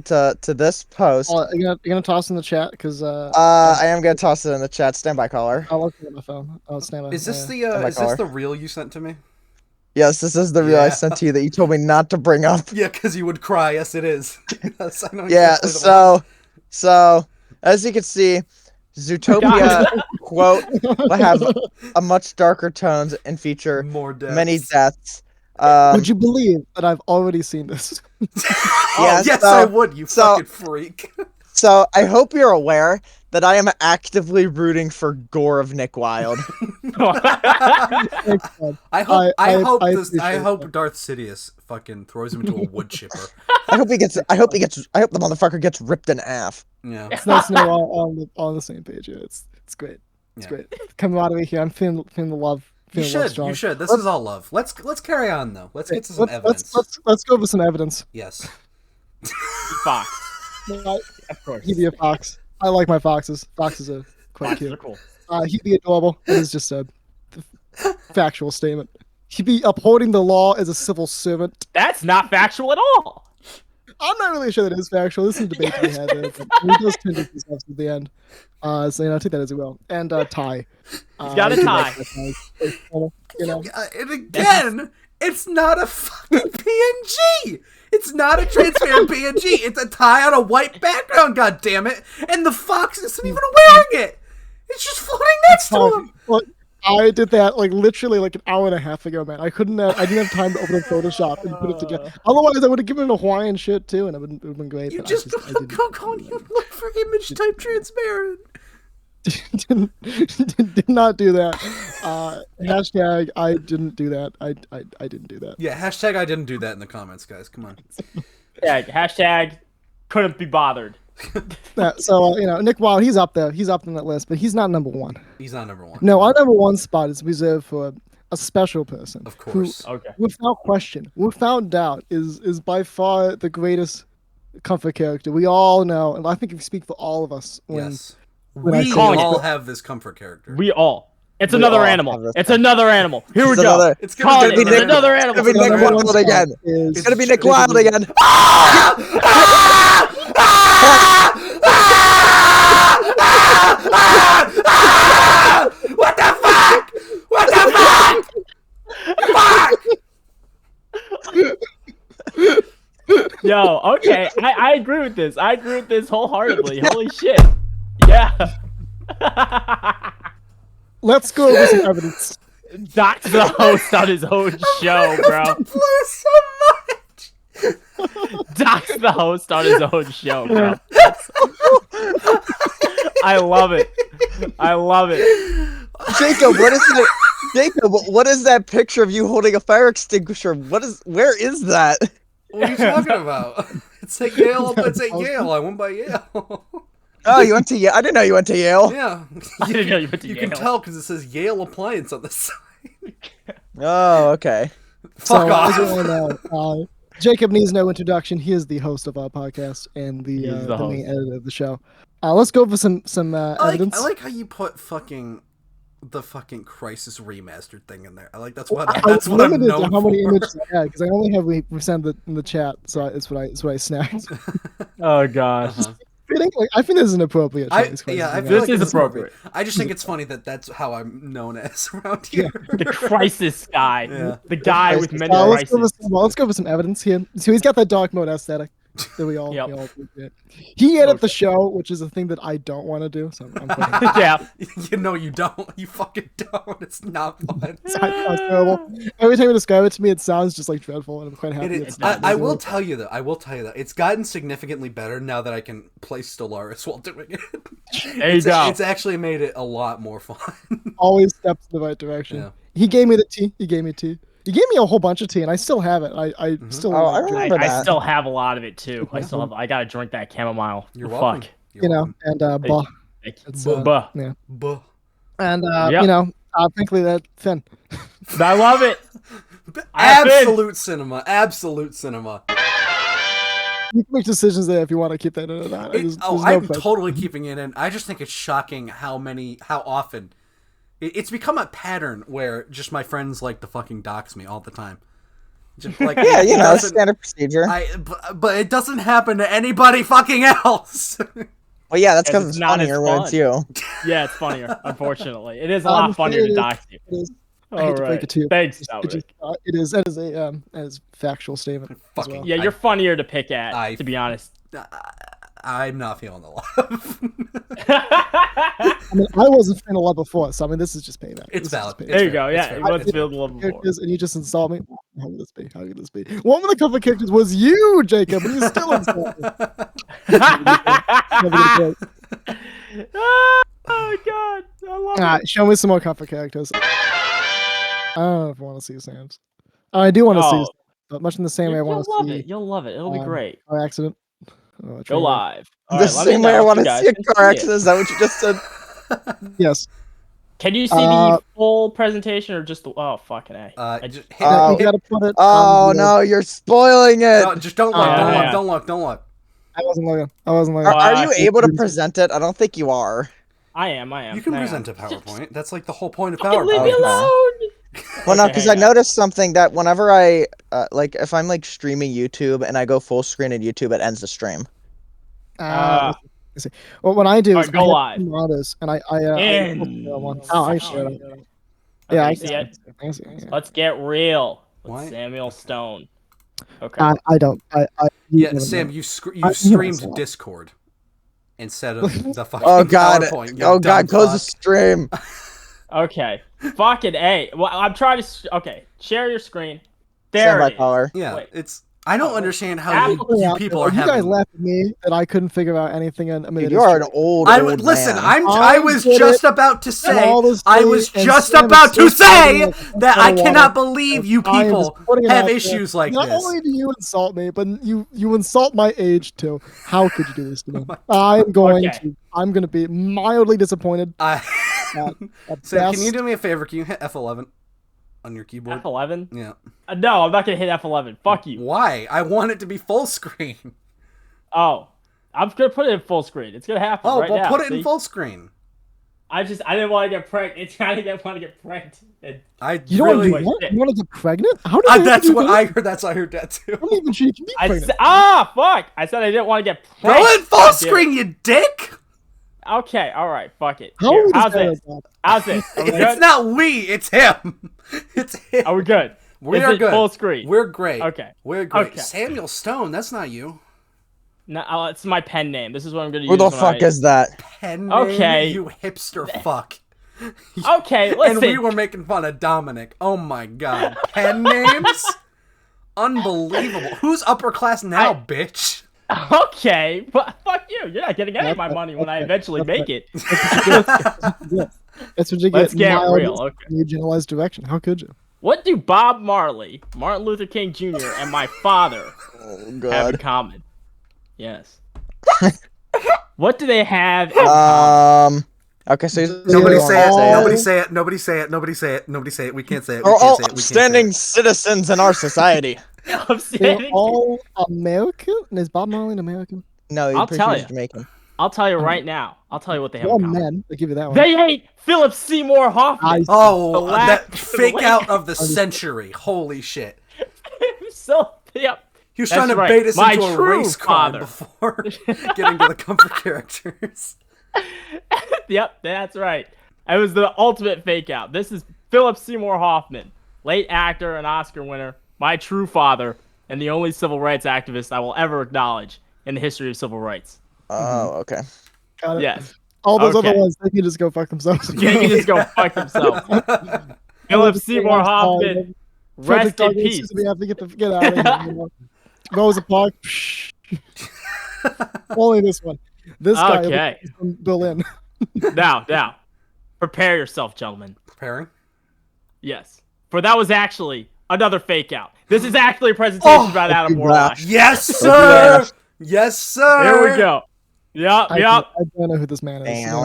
to this post. Oh, you're gonna toss in the chat because I am gonna toss it in the chat. Stand by, caller. I'll look at my phone. Oh, stand by. Is this the Stand by, is this caller. the reel you sent to me? Yes, this is the reel I Yeah. sent to you that you told me not to bring up. Yeah, because you would cry. Yes, it is. Yes, I know Yeah. exactly the So as you can see, Zootopia quote will have a much darker tones and feature one. More deaths. many deaths. Would you believe that I've already seen this? Oh, yes, I would. You fucking freak. So I hope you're aware that I am actively rooting for gore of Nick Wilde. Thanks, bud. I hope. I hope. I I appreciate hope that. Darth Sidious fucking throws him into a wood chipper. I hope the motherfucker gets ripped in half. Yeah. It's nice to know we're all on the same page. Yeah, it's great. It's Yeah. great. Camaraderie here. I'm feeling the love. You Feeling love should. strong. You should. This is all love. Let's carry on though. Let's get to some evidence. Let's go with some evidence. Yes. Fox. I, Of course. he'd be a fox. I like my foxes. Foxes are quite Foxes cute. are cool. He'd be adorable. It is just a factual statement. He'd be upholding the law as a civil servant. That's not factual at all. I'm not really sure that is factual. This is a debate we had there. But he does tend to do stuff at the end. So take that as well. And Ty. He's got a tie. You know. And again, it's not a fucking PNG. It's not a transparent PNG. It's a tie on a white background. God damn it! And the fox isn't even wearing it. It's just floating next to him. Look, I did that literally an hour and a half ago, man. I didn't have time to open up Photoshop and put it together. Otherwise, I would have given it a Hawaiian shit too, and it would have been great. You but just I didn't. you look for image type transparent. did not do that. Hashtag I didn't do that. I didn't do that. Yeah, hashtag I didn't do that in the comments, guys. Come on. Yeah, hashtag couldn't be bothered. So Nick Wilde, he's up there. He's up in that list, but he's not number one. He's not number one. No, our number one spot is reserved for a special person. Of course. Okay. Without question, without doubt, is by far the greatest comfort character. We all know, and I think if you speak for all of us, Yes. when I We say all it. have this comfort character. We all. It's We another all have animal. this It's another animal. Here we It's go. another- It's Call gonna it. be It's Nick. another It's animal. gonna be Nick Number one Wilde spot again. is- It's gonna be Nick Wilde again. What the fuck? What the fuck? Yo, okay. I agree with this. I agree with this wholeheartedly. Holy shit. Yeah. Let's go over some evidence. Doc's the host on his own show, bro. Blur so much. Doc's the host on his own show, bro. I love it. I love it. Jacob, what is that picture of you holding a fire extinguisher? Where is that? What are you talking about? It's at Yale. It's at Yale. I went by Yale. Oh, you went to Yale. I didn't know you went to Yale. Yeah. I didn't know you went to You Yale. can tell because it says Yale Appliance on the side. Oh, okay. Fuck So, off. as you all know, Jacob needs no introduction. He is the host of our podcast and the He's the main host. editor of the show. Let's go over some evidence. I like how you put the fucking Crisis remastered thing in there. I like that's Well, what I that's was what I'm limited to known how many for. images I had because I only have we sent in the chat, so it's what I snagged. Oh gosh. Uh-huh. I think this is an appropriate choice. I feel This like is it's appropriate. I just think it's funny that that's how I'm known as around here. The crisis guy. Yeah. The guy with many let's go crises. let's go over some evidence here. So he's got that dark mode aesthetic that we all, Yep. we all appreciate. He edit the show, which is a thing that I don't want to do. So I'm quite Yeah. You know you don't. You fucking don't. It's not fun. It sounds terrible. Every time you describe it to me, it sounds just like dreadful, and I'm quite happy. It it's is. not I will miserable. tell you that. It's gotten significantly better now that I can play Stellaris while doing it. There you go. It's actually made it a lot more fun. Always steps in the right direction. Yeah. He gave me the tea. He gave me tea. He gave me a whole bunch of tea, and I still have it. I still, Oh, I drink, remember I that. still have a lot of it too. I gotta drink that chamomile. You're Fuck. welcome. You're welcome. and bah. It's It's, buh. yeah. Buh. And Yep. frankly, that Finn. I love it. Absolute cinema. Absolute cinma. You can make decisions there if you want to keep that in or not. I'm totally keeping it in. I just think it's shocking how often it's become a pattern where just my friends like to fucking dox me all the time. Just like, yeah, standard procedure. But it doesn't happen to anybody fucking else. Well, yeah, that's because it's funnier when it's you. Yeah, it's funnier. Unfortunately, it is a lot funnier to dox you. It is. I All hate to break right. it to you. Thanks, It Dominic. is. That is a factual statement. As Fucking well. Yeah, you're funnier to pick at, to be honest. I'm not feeling the love. I mean, I wasn't feeling love before, so I mean, this is just payback. It's valid. There you go. Yeah, it was filled love before. And you just insult me. How could this be? How could this be? One of the cover characters was you, Jacob, and you still insult me. Oh god, I love All it. right, show me some more cover characters. I don't know if I want to see Sam's. I do want to see, Sam, but much in the same way I want to see. You'll love it. You'll love it. It'll be great. Car accident. Go live. All The right, let me same way I know if want you to guys see a can car see it. accident. Is that what you just said? Yes. Can you see the full presentation or just the? Oh fucking a! Just hit You gotta put it. Oh no, you're spoiling it. No, just don't look. Don't look. Don't look. I wasn't looking. Are you able to present it? I don't think you are. I am. You can present a PowerPoint. That's like the whole point of Fucking PowerPoint. leave me alone. Well, no, because I noticed something that whenever I like, if I'm like streaming YouTube and I go full screen in YouTube, it ends the stream. Let's see. Well, what I do is go live. Monitors, and I share it. Yeah, I see it. I see it. Let's get real with What? Samuel Stone. Okay. I don't. Yeah, Sam, you streamed Discord instead of the fucking PowerPoint. Oh god, close the stream. Okay. Fucking A. Well, I'm trying to. Okay. Share your screen. There it is. Caller. Yeah, Wait. it's. I don't understand how you people are You guys having. laughed at me that I couldn't figure out anything. I mean, Dude, you are an old Listen, man. I was just about to say. I was just Sam about to is so say funny. that I Water. cannot believe you I am people just putting it have out there. issues like Not this. only do you insult me, but you insult my age too. How could you do this to me? I'm going to be mildly disappointed. Sam, At can best. you do me a favor? Can you hit F11 on your keyboard? F11? Yeah. No, I'm not gonna hit F11. Fuck you. Why? I want it to be full screen. Oh, I'm gonna put it in full screen. It's gonna happen right now. Put it see? in full screen. I didn't want to get pregnant. I didn't want to get pregnant. You don't really. want to get pregnant? How did I That's do what that? I heard. That's what I heard that too. I don't even she can be pregnant. Fuck! I said I didn't want to get pregnant. Go in full screen, you dick. Okay, all right, fuck it. How Here, old is how's this? that? How's this? Are we It's good? not we. It's him. It's him. Are we good? We Is are it good. Full screen. We're great. Okay. We're great. Okay. Samuel Stone. That's not you. No, it's my pen name. This is what I'm gonna use. Who the fuck is that? Pen name, Okay. you hipster fuck. Okay, listen. And we were making fun of Dominic. Oh my god. Pen names? Unbelievable. Who's upper class now, bitch? Okay, but fuck you. You're not getting any of my money when I eventually make it. That's what you get. Let's get mild real. Okay. in a generalized direction. How could you? What do Bob Marley, Martin Luther King Jr., and my father have in common? Yes. What do they have in common? Okay, so Nobody say it. Nobody say it. Nobody say it. Nobody say it. Nobody say it. We can't say it. We're all We can't say upstanding it. citizens in our society. They're all American? Is Bob Marley an American? No, I'll tell you. Jamaican. I'll tell you right now. I'll tell you what they have All in common. men. I'll give you that one. They hate Philip Seymour Hoffman. Oh, The that last- fake out of the century. Holy shit. So, yep. He was That's trying to right. bait us My into a true race car father. before getting to the comfort characters. Yep, that's right. It was the ultimate fake out. This is Philip Seymour Hoffman, late actor and Oscar winner, my true father, and the only civil rights activist I will ever acknowledge in the history of civil rights. Oh, okay. Got it. Yes. All those Okay. other ones, they can just go fuck themselves. Yeah, he can just go fuck himself. Philip Seymour Hoffman, rest in peace. We have to get out of here. You know? Rosa Parks. Only this one. This guy Okay. is from Berlin. Now, prepare yourself, gentlemen. Preparing? Yes. For that was actually another fake out. This is actually a presentation about Adam Warlock. Yes, sir! Yes, sir! There we go. Yep. I don't know who this man is. Now.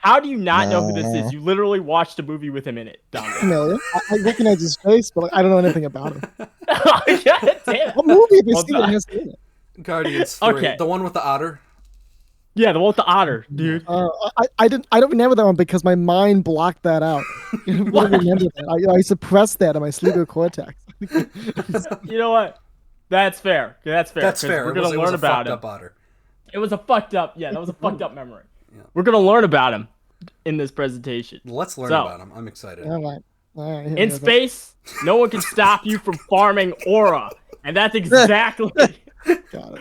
How do you not know who this is? You literally watched a movie with him in it, Dominic. Familiar. I recognize his face, but I don't know anything about him. God damn. What movie have you seen that has seen it? Guardians 3. Okay. The one with the otter. Yeah, the one with the otter, dude. I don't remember that one because my mind blocked that out. I don't remember that. I suppressed that in my cerebral cortex. You know what? That's fair. That's fair. That's fair. We're gonna learn about him. Up otter. It was a fucked up. Yeah, that was a fucked up memory. Yeah. We're gonna learn about him in this presentation. Let's learn about him. I'm excited. All right. In space, no one can stop you from farming aura, and that's exactly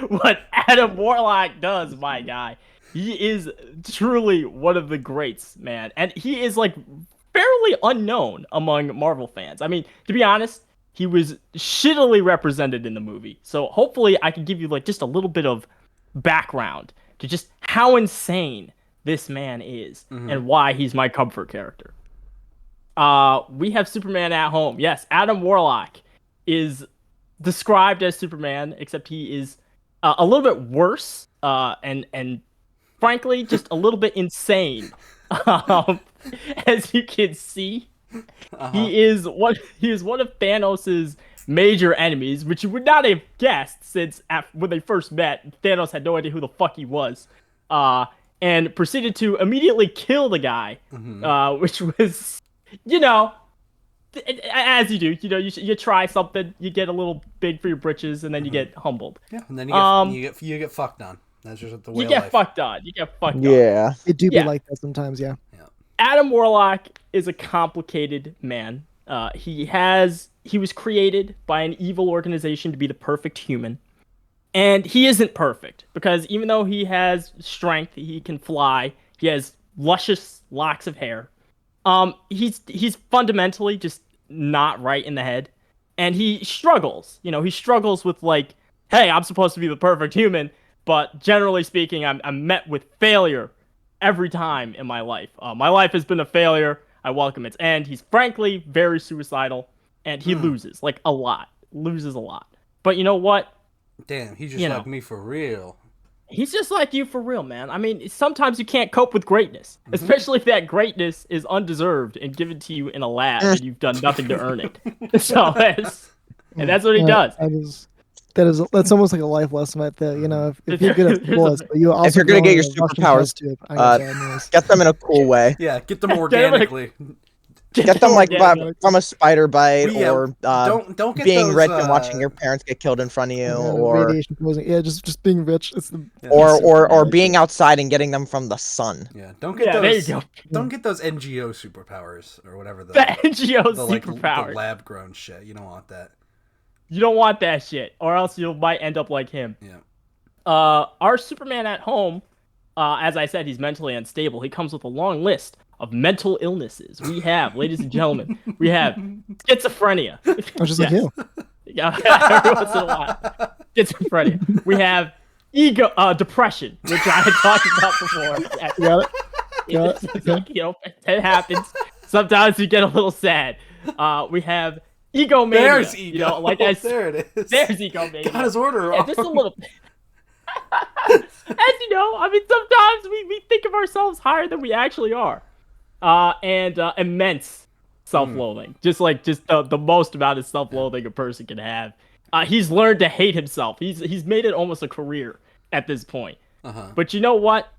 what Adam Warlock does, my guy. He is truly one of the greats, man, and he is like fairly unknown among Marvel fans. I mean, to be honest, he was shittily represented in the movie, so hopefully I can give you like just a little bit of background to just how insane this man is and why he's my comfort character. We have Superman at Home. Yes, Adam Warlock is described as Superman, except he is a little bit worse and frankly just a little bit insane. As you can see, he is one of Thanos's major enemies, which you would not have guessed since when they first met, Thanos had no idea who the fuck he was, and proceeded to immediately kill the guy, which was, as you do, you try something, you get a little big for your britches, and then you get humbled. Yeah, and then you get fucked on. That's just the way of life. You get fucked on. Yeah. It do be like that sometimes, yeah. Adam Warlock is a complicated man. He was created by an evil organization to be the perfect human. And he isn't perfect, because even though he has strength, he can fly, he has luscious locks of hair, he's fundamentally just not right in the head. And he struggles. He struggles with like, hey, I'm supposed to be the perfect human, but generally speaking, I'm met with failure every time in my life. My life has been a failure. I welcome its end. He's frankly very suicidal, and he loses, like a lot. But you know what? Damn, he's just like me for real. He's just like you for real, man. I mean, sometimes you can't cope with greatness, especially if that greatness is undeserved and given to you in a lab and you've done nothing to earn it. So that's what he does. That's almost like a life lesson right there. If you're good at sports, but you also if you're gonna get your superpowers, get them in a cool way. Yeah, get them organically. Get them like from a spider bite, or don't get being those, rich and watching your parents get killed in front of you, or radiation poisoning. Yeah, just being rich. It's the or being outside and getting them from the sun. Yeah, don't get those. There you go. Don't get those NGO superpowers or whatever the NGO superpowers, the lab grown shit. You don't want that. You don't want that shit, or else you might end up like him. Yeah. Our Superman at Home, as I said, he's mentally unstable. He comes with a long list of mental illnesses. We have, ladies and gentlemen, schizophrenia. Just like you. Yeah, every once in a while. Schizophrenia. We have depression, which I had talked about before. It happens. Sometimes you get a lityou sad. We have egomania. There's ego. There it is. There's egomania. Got his order wrong. Just a little. As you know, I mean, sometimes we think of ourselves higher than we actually are. And immense self-loathing. Just the most amount of self-loathing a person can have. He's learned to hate himself. He's made it almost a career at this point. But you know what?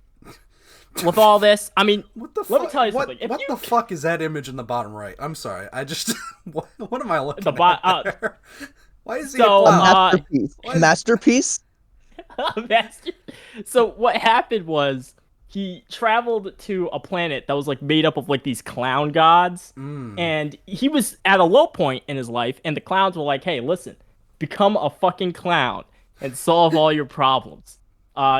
With all this, I mean, let me tell you something. What the fuck is that image in the bottom right? I'm sorry. I just what am I looking at there? Why is he a masterpiece? So what happened was he traveled to a planet that was like made up of like these clown gods, and he was at a low point in his life, and the clowns were like, "Hey, listen, become a fucking clown and solve all your problems.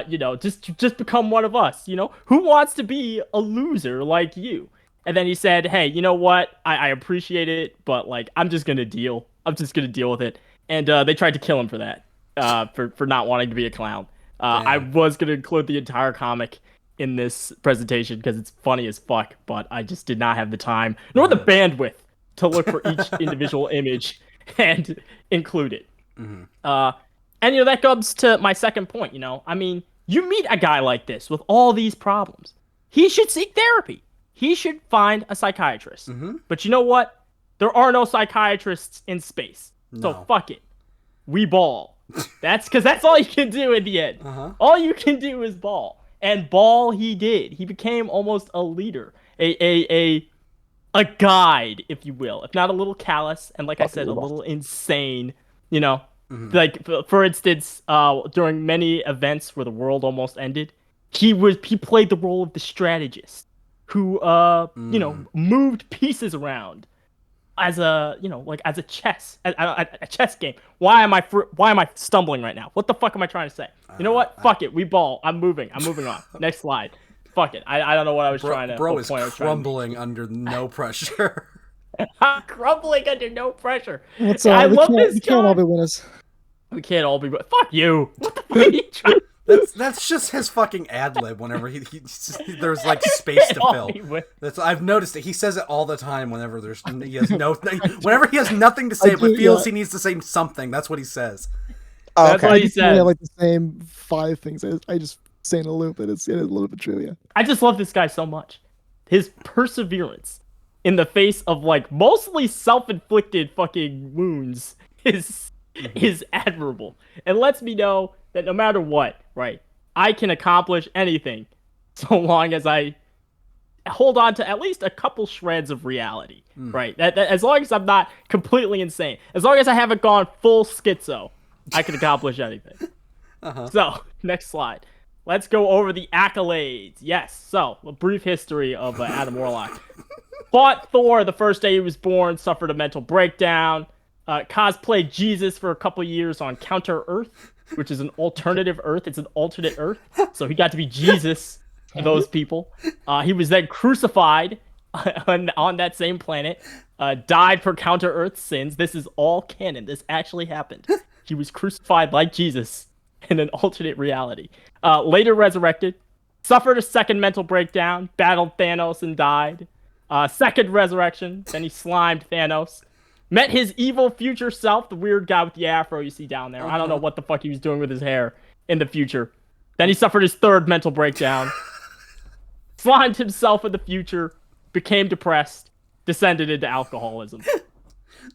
Just become one of us. Who wants to be a loser like you?" And then he said, "Hey, you know what? I appreciate it, but like I'm just gonna deal with it." And they tried to kill him for that, for not wanting to be a clown. I was gonna include the entire comic in this presentation because it's funny as fuck, but I just did not have the time nor the bandwidth to look for each individual image and include it. And that comes to my second point. I mean, you meet a guy like this with all these problems, he should seek therapy. He should find a psychiatrist. But you know what? There are no psychiatrists in space. So fuck it. We ball. That's because that's all you can do in the end. All you can do is ball. And ball he did. He became almost a leader. A guide, if you will. If not a little callous, and like I said, a little insane, you know. Like, for instance, during many events where the world almost ended, he played the role of the strategist who, you know, moved pieces around as a, you know, like as a chess game. Why am I stumbling right now? What the fuck am I trying to say? You know what? Fuck it. We ball. I'm moving on. Next slide. Fuck it. I don't know what I was trying to. Bro is crumbling under no pressure. I'm crumbling under no pressure. I love this guy. We can't all be winners. We can't all be. Fuck you. What the fuck are you trying? That's just his fucking ad lib. Whenever there's like space to fill. I've noticed it. He says it all the time. Whenever whenever he has nothing to say, but feels he needs to say something. That's what he says. That's what he says. Yeah, like the same 5 things. I just say in a loop, and it is a little bit true. Yeah. I just love this guy so much. His perseverance in the face of like mostly self-inflicted fucking wounds is admirable, and lets me know that no matter what, right, I can accomplish anything so long as I hold on to at least a couple shreds of reality, right? That as long as I'm not completely insane, as long as I haven't gone full schizo, I can accomplish anything. So, next slide. Let's go over the accolades. Yes, so, a brief history of Adam Warlock. Fought Thor the first day he was born, suffered a mental breakdown, cosplayed Jesus for a couple years on Counter Earth, which is an alternative Earth. It's an alternate Earth. So he got to be Jesus to those people. He was then crucified on that same planet, died for Counter Earth sins. This is all canon. This actually happened. He was crucified like Jesus in an alternate reality. Later resurrected, suffered a second mental breakdown, battled Thanos and died. Second resurrection, then he slimed Thanos. Met his evil future self, the weird guy with the afro you see down there. I don't know what the fuck he was doing with his hair in the future. Then he suffered his third mental breakdown. Slimed himself in the future, became depressed, descended into alcoholism.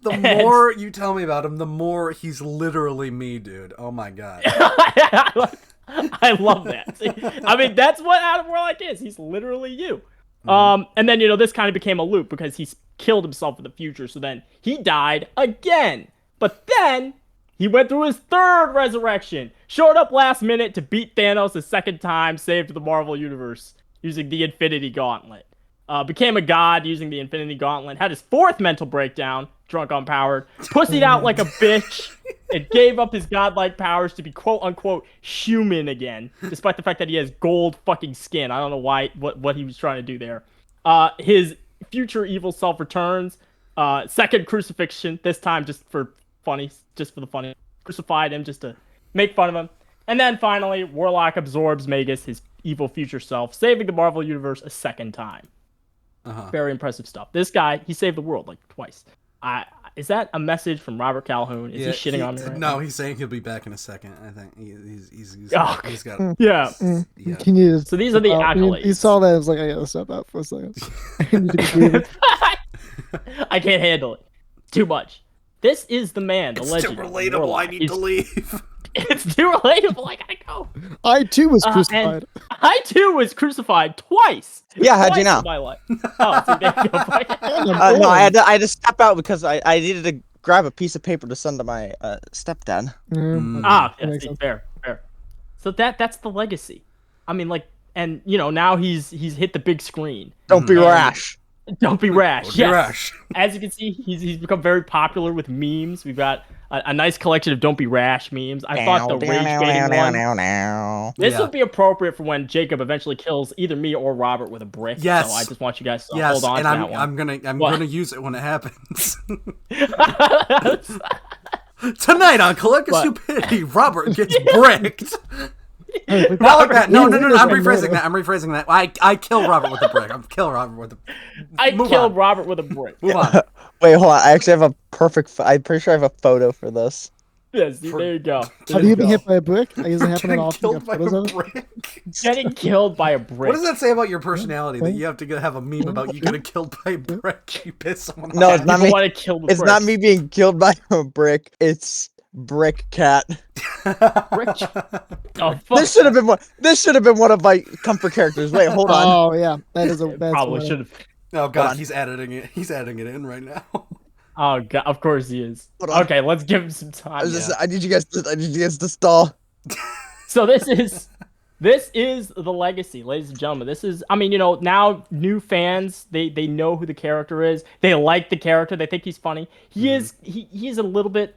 The more you tell me about him, the more he's literally me, dude. Oh my god. I love that. See, I mean, that's what Adam Warlock is. He's literally you. And then, you know, this kind of became a loop because he killed himself in the future. So then he died again. But then he went through his third resurrection. Showed up last minute to beat Thanos a second time. Saved the Marvel Universe using the Infinity Gauntlet. Became a god using the Infinity Gauntlet. Had his fourth mental breakdown. Drunk on powered. Pussied out like a bitch. And gave up his godlike powers to be quote unquote human again. Despite the fact that he has gold fucking skin. I don't know why what he was trying to do there. His future evil self returns. Second crucifixion. This time just for funny. Just for the funny. Crucified him just to make fun of him. And then finally, Warlock absorbs Magus, his evil future self, saving the Marvel Universe a second time. Very impressive stuff. This guy, he saved the world like twice. Is that a message from Robert Calhoun? Is he shitting on me right now? No, he's saying he'll be back in a second. I think he's got. Yeah. So these are the accolades. He saw that. I was like, I gotta step out for a second. I can't handle it. Too much. This is the man, the legend. It's too relatable. I need to leave. It's too relatable. I gotta go. I too was crucified. I too was crucified twice. Yeah, how'd you know? My life. Oh, so there you go. No, I had to step out because I needed to grab a piece of paper to send to my stepdad. Fair. So that's the legacy. I mean, like, and you know, now he's hit the big screen. Don't be rash. Don't be rash. Don't be rash. As you can see, he's become very popular with memes. We've got a nice collection of "Don't Be Rash" memes. I thought the rage baiting one. This would be appropriate for when Jacob eventually kills either me or Robert with a brick. Yes. So I just want you guys to hold on to that one. I'm gonna use it when it happens. Tonight on Collective Stupidity, Robert gets bricked. Not like that. No. I'm rephrasing that. I kill Robert with a brick. I killed Robert with a brick. Move on. Wait, hold on. I actually have I'm pretty sure I have a photo for this. Yes, there you go. Have you been hit by a brick? Is it happening Getting often? killed by a brick. Getting killed by a brick. What does that say about your personality that you have to have a meme about you getting killed by a brick? You piss someone off. No, it's not me. Want to kill the It's not me being killed by a brick. It's Brick Cat. Brick. Oh, fuck. This should have been one. This should have been one of my comfort characters. Wait, hold on. Oh yeah, that is a Probably should have. Oh god, he's editing it. He's editing it in right now. Oh god, of course he is. Okay, let's give him some time. I need you guys to stall. So this is the legacy, ladies and gentlemen. This is, I mean, you know, now new fans, they know who the character is. They like the character. They think he's funny. He is a little bit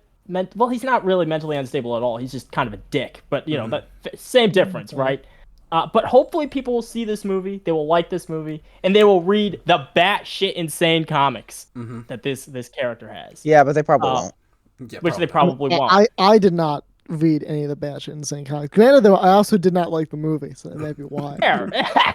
well, he's not really mentally unstable at all. He's just kind of a dick. But you know, same difference, right? But hopefully people will see this movie, they will like this movie, and they will read the batshit insane comics that this character has. Yeah, but they probably won't. Yeah, Which they probably won't. I did not read any of the batshit insane comics. Granted, though, I also did not like the movie, so that may be why.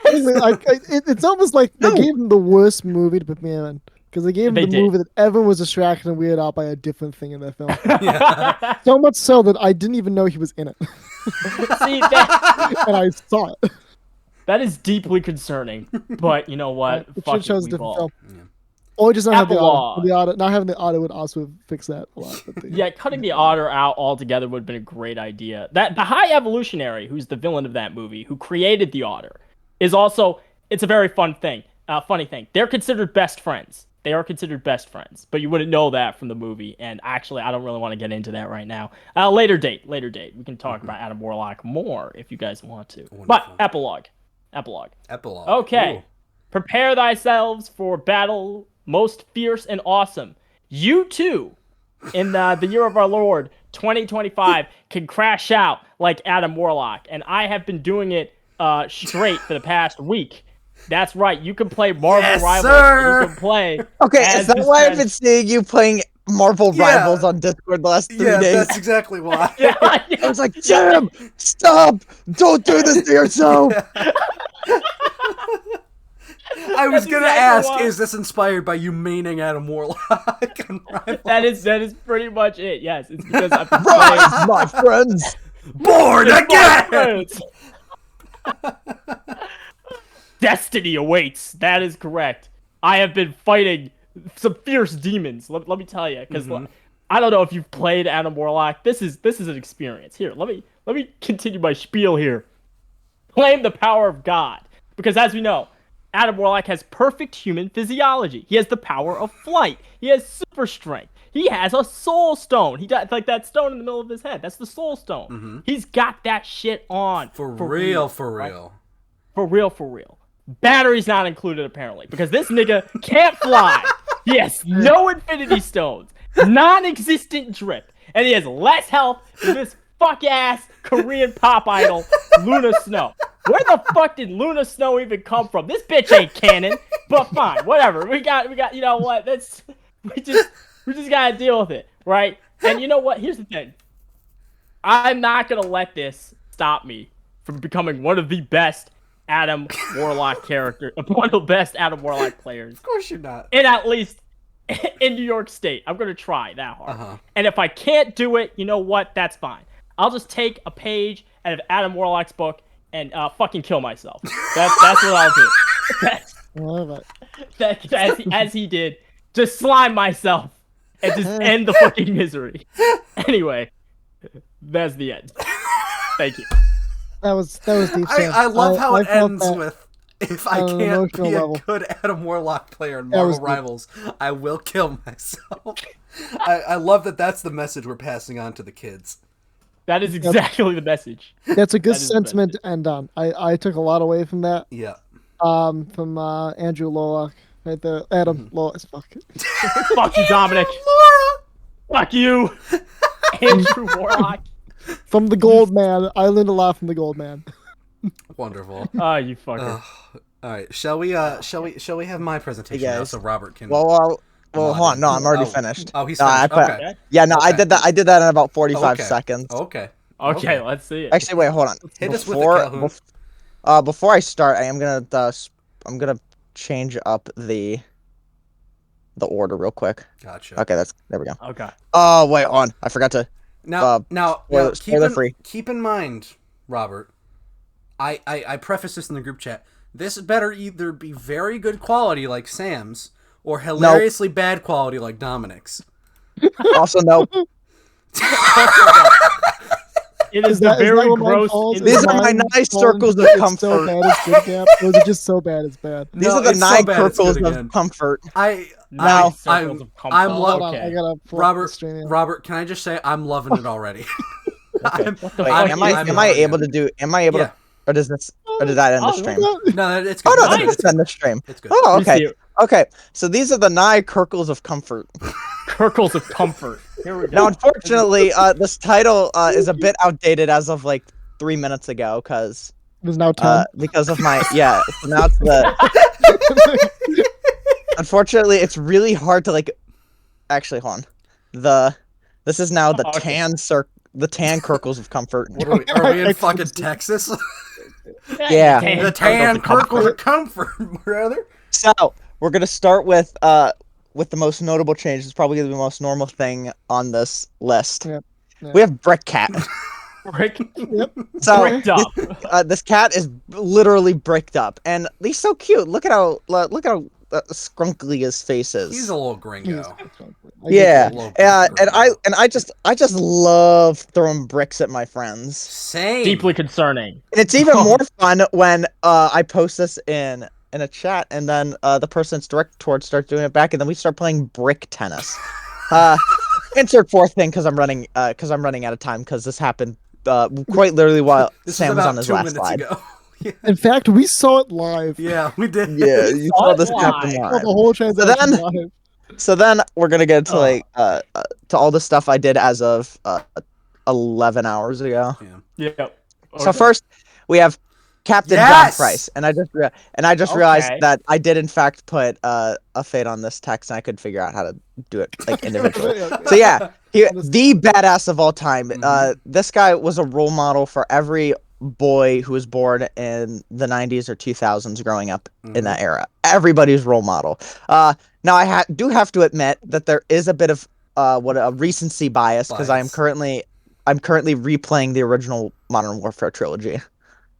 It's almost like they gave him the worst movie to put me in. Because they gave him the movie that everyone was distracted and weirded out by a different thing in that film. Yeah. So much so that I didn't even know he was in it. See, that, and I saw it. that is deeply concerning. But you know what? It Fuck shows it, a different all. film. Or just not have the Epilogue. auto. Not having the auto would also fix that a lot. But Yeah, cutting the otter out altogether would have been a great idea. That the High Evolutionary, who's the villain of that movie, who created the otter, is also, it's a very funny thing. They're considered best friends. They are considered best friends, but you wouldn't know that from the movie. And actually, I don't really want to get into that right now. Later date. We can talk about Adam Warlock more if you guys want to. Wonderful. But epilogue. Okay. Ooh. Prepare thyself for battle most fierce and awesome. You too, in the year of our Lord 2025, can crash out like Adam Warlock, and I have been doing it straight for the past week. That's right. You can play Marvel Rivals. Sir. You can play. Okay, is that why I've been seeing you playing Marvel Rivals on Discord the last 3 days? That's exactly why. I was like, Jim, stop! Don't do this to yourself! I was gonna exactly ask, why. is this inspired by you maining Adam Warlock? That is pretty much it. Yes, it's because I've been Rise, my friends! Born again! Destiny awaits. That is correct. I have been fighting some fierce demons. Let me tell you, because I don't know if you've played Adam Warlock. This is an experience. Here, let me continue my spiel here. Claim the power of God, because as we know, Adam Warlock has perfect human physiology. He has the power of flight. He has super strength. He has a soul stone. He got like that stone in the middle of his head. That's the soul stone. He's got that shit on. For real. For real. Batteries not included, apparently, because this nigga can't fly. He has no infinity stones, non-existent drip, and he has less health than this fuck-ass Korean pop idol, Luna Snow. Where the fuck did Luna Snow even come from? This bitch ain't canon, but fine, whatever. We got, you know what? We just gotta deal with it, right? And you know what? Here's the thing. I'm not gonna let this stop me from becoming one of the best Adam Warlock one of the best Adam Warlock players. Of course you're not. And at least in New York State. I'm going to try that hard. And if I can't do it, you know what? That's fine. I'll just take a page out of Adam Warlock's book and fucking kill myself. That's what I'll do. As he did. Just slime myself and just end the fucking misery. Anyway, that's the end. Thank you. That was deep. I love how it ends with, if I can't be a level. good Adam Warlock player in Marvel Rivals, I will kill myself. I love that that's the message we're passing on to the kids. That is exactly the message. That's a good sentiment to end on. I took a lot away from that. Yeah. From Andrew Lorlock. Right there. Adam Lorlock. Fuck. Fuck you, Dominic. Laura. Fuck you. Andrew Warlock. From the Gold Man. I learned a lot from the Gold Man. Wonderful. Oh, you fucker. All right. Shall we have my presentation now so Robert can Well, hold on. No, I'm already finished. Oh, he's finished. Okay. Yeah, no, I did that in about 45 seconds. Okay, let's see it. Actually, wait, hold on. Hit us with the Calhoun. Before I start, I'm gonna change up the order real quick. Gotcha. Okay, there we go. Okay. Oh, wait, hold on. I forgot to keep in mind, Robert. I preface this in the group chat. This better either be very good quality like Sam's, or hilariously bad quality like Dominic's. Also, no. It is the very gross. These are my nice circles of comfort. So bad it's good, Cap. Or is it just so bad it's bad? These are the 9 circles of comfort. I'm loving. Robert, can I just say I'm loving it already? Am I able to? Or does that end the stream? No, it's good. Oh no, it's end the stream. It's good. Oh, okay. Okay, so these are the 9 circles of comfort. Circles of comfort. Here we go. Now, unfortunately, this title is a bit outdated as of like 3 minutes ago, because there's now 10 because of my So now it's the. Unfortunately, it's really hard to like. Actually, hold on. This is now the tan circles of comfort. Are we in fucking Texas? Yeah. The tan circles of comfort, brother. So we're gonna start with the most notable change. It's probably gonna be the most normal thing on this list. Yep. We have Brick Cat. So bricked up. This cat is literally bricked up, and he's so cute. Look at how scrunkly his face is. He's a little gringo. Yeah, and I just love throwing bricks at my friends. Same. Deeply concerning. And it's even more fun when I post this in a chat, and then the person it's directed towards starts doing it back, and then we start playing brick tennis. Insert fourth thing because I'm running out of time because this happened quite literally while Sam was on his last slide. Yeah. In fact, we saw it live. Yeah, we did. Yeah, you saw this happen live. The whole transaction live. So then we're gonna get to to all the stuff I did as of 11 hours ago. Yeah. Okay. So first we have Captain John Price, and I just realized that I did in fact put a fade on this text, and I could figure out how to do it like individually. So yeah, the badass of all time. This guy was a role model for every boy who was born in the 90s or 2000s growing up in that era. Everybody's role model. Now I do have to admit that there is a bit of a recency bias because I'm currently replaying the original Modern Warfare trilogy.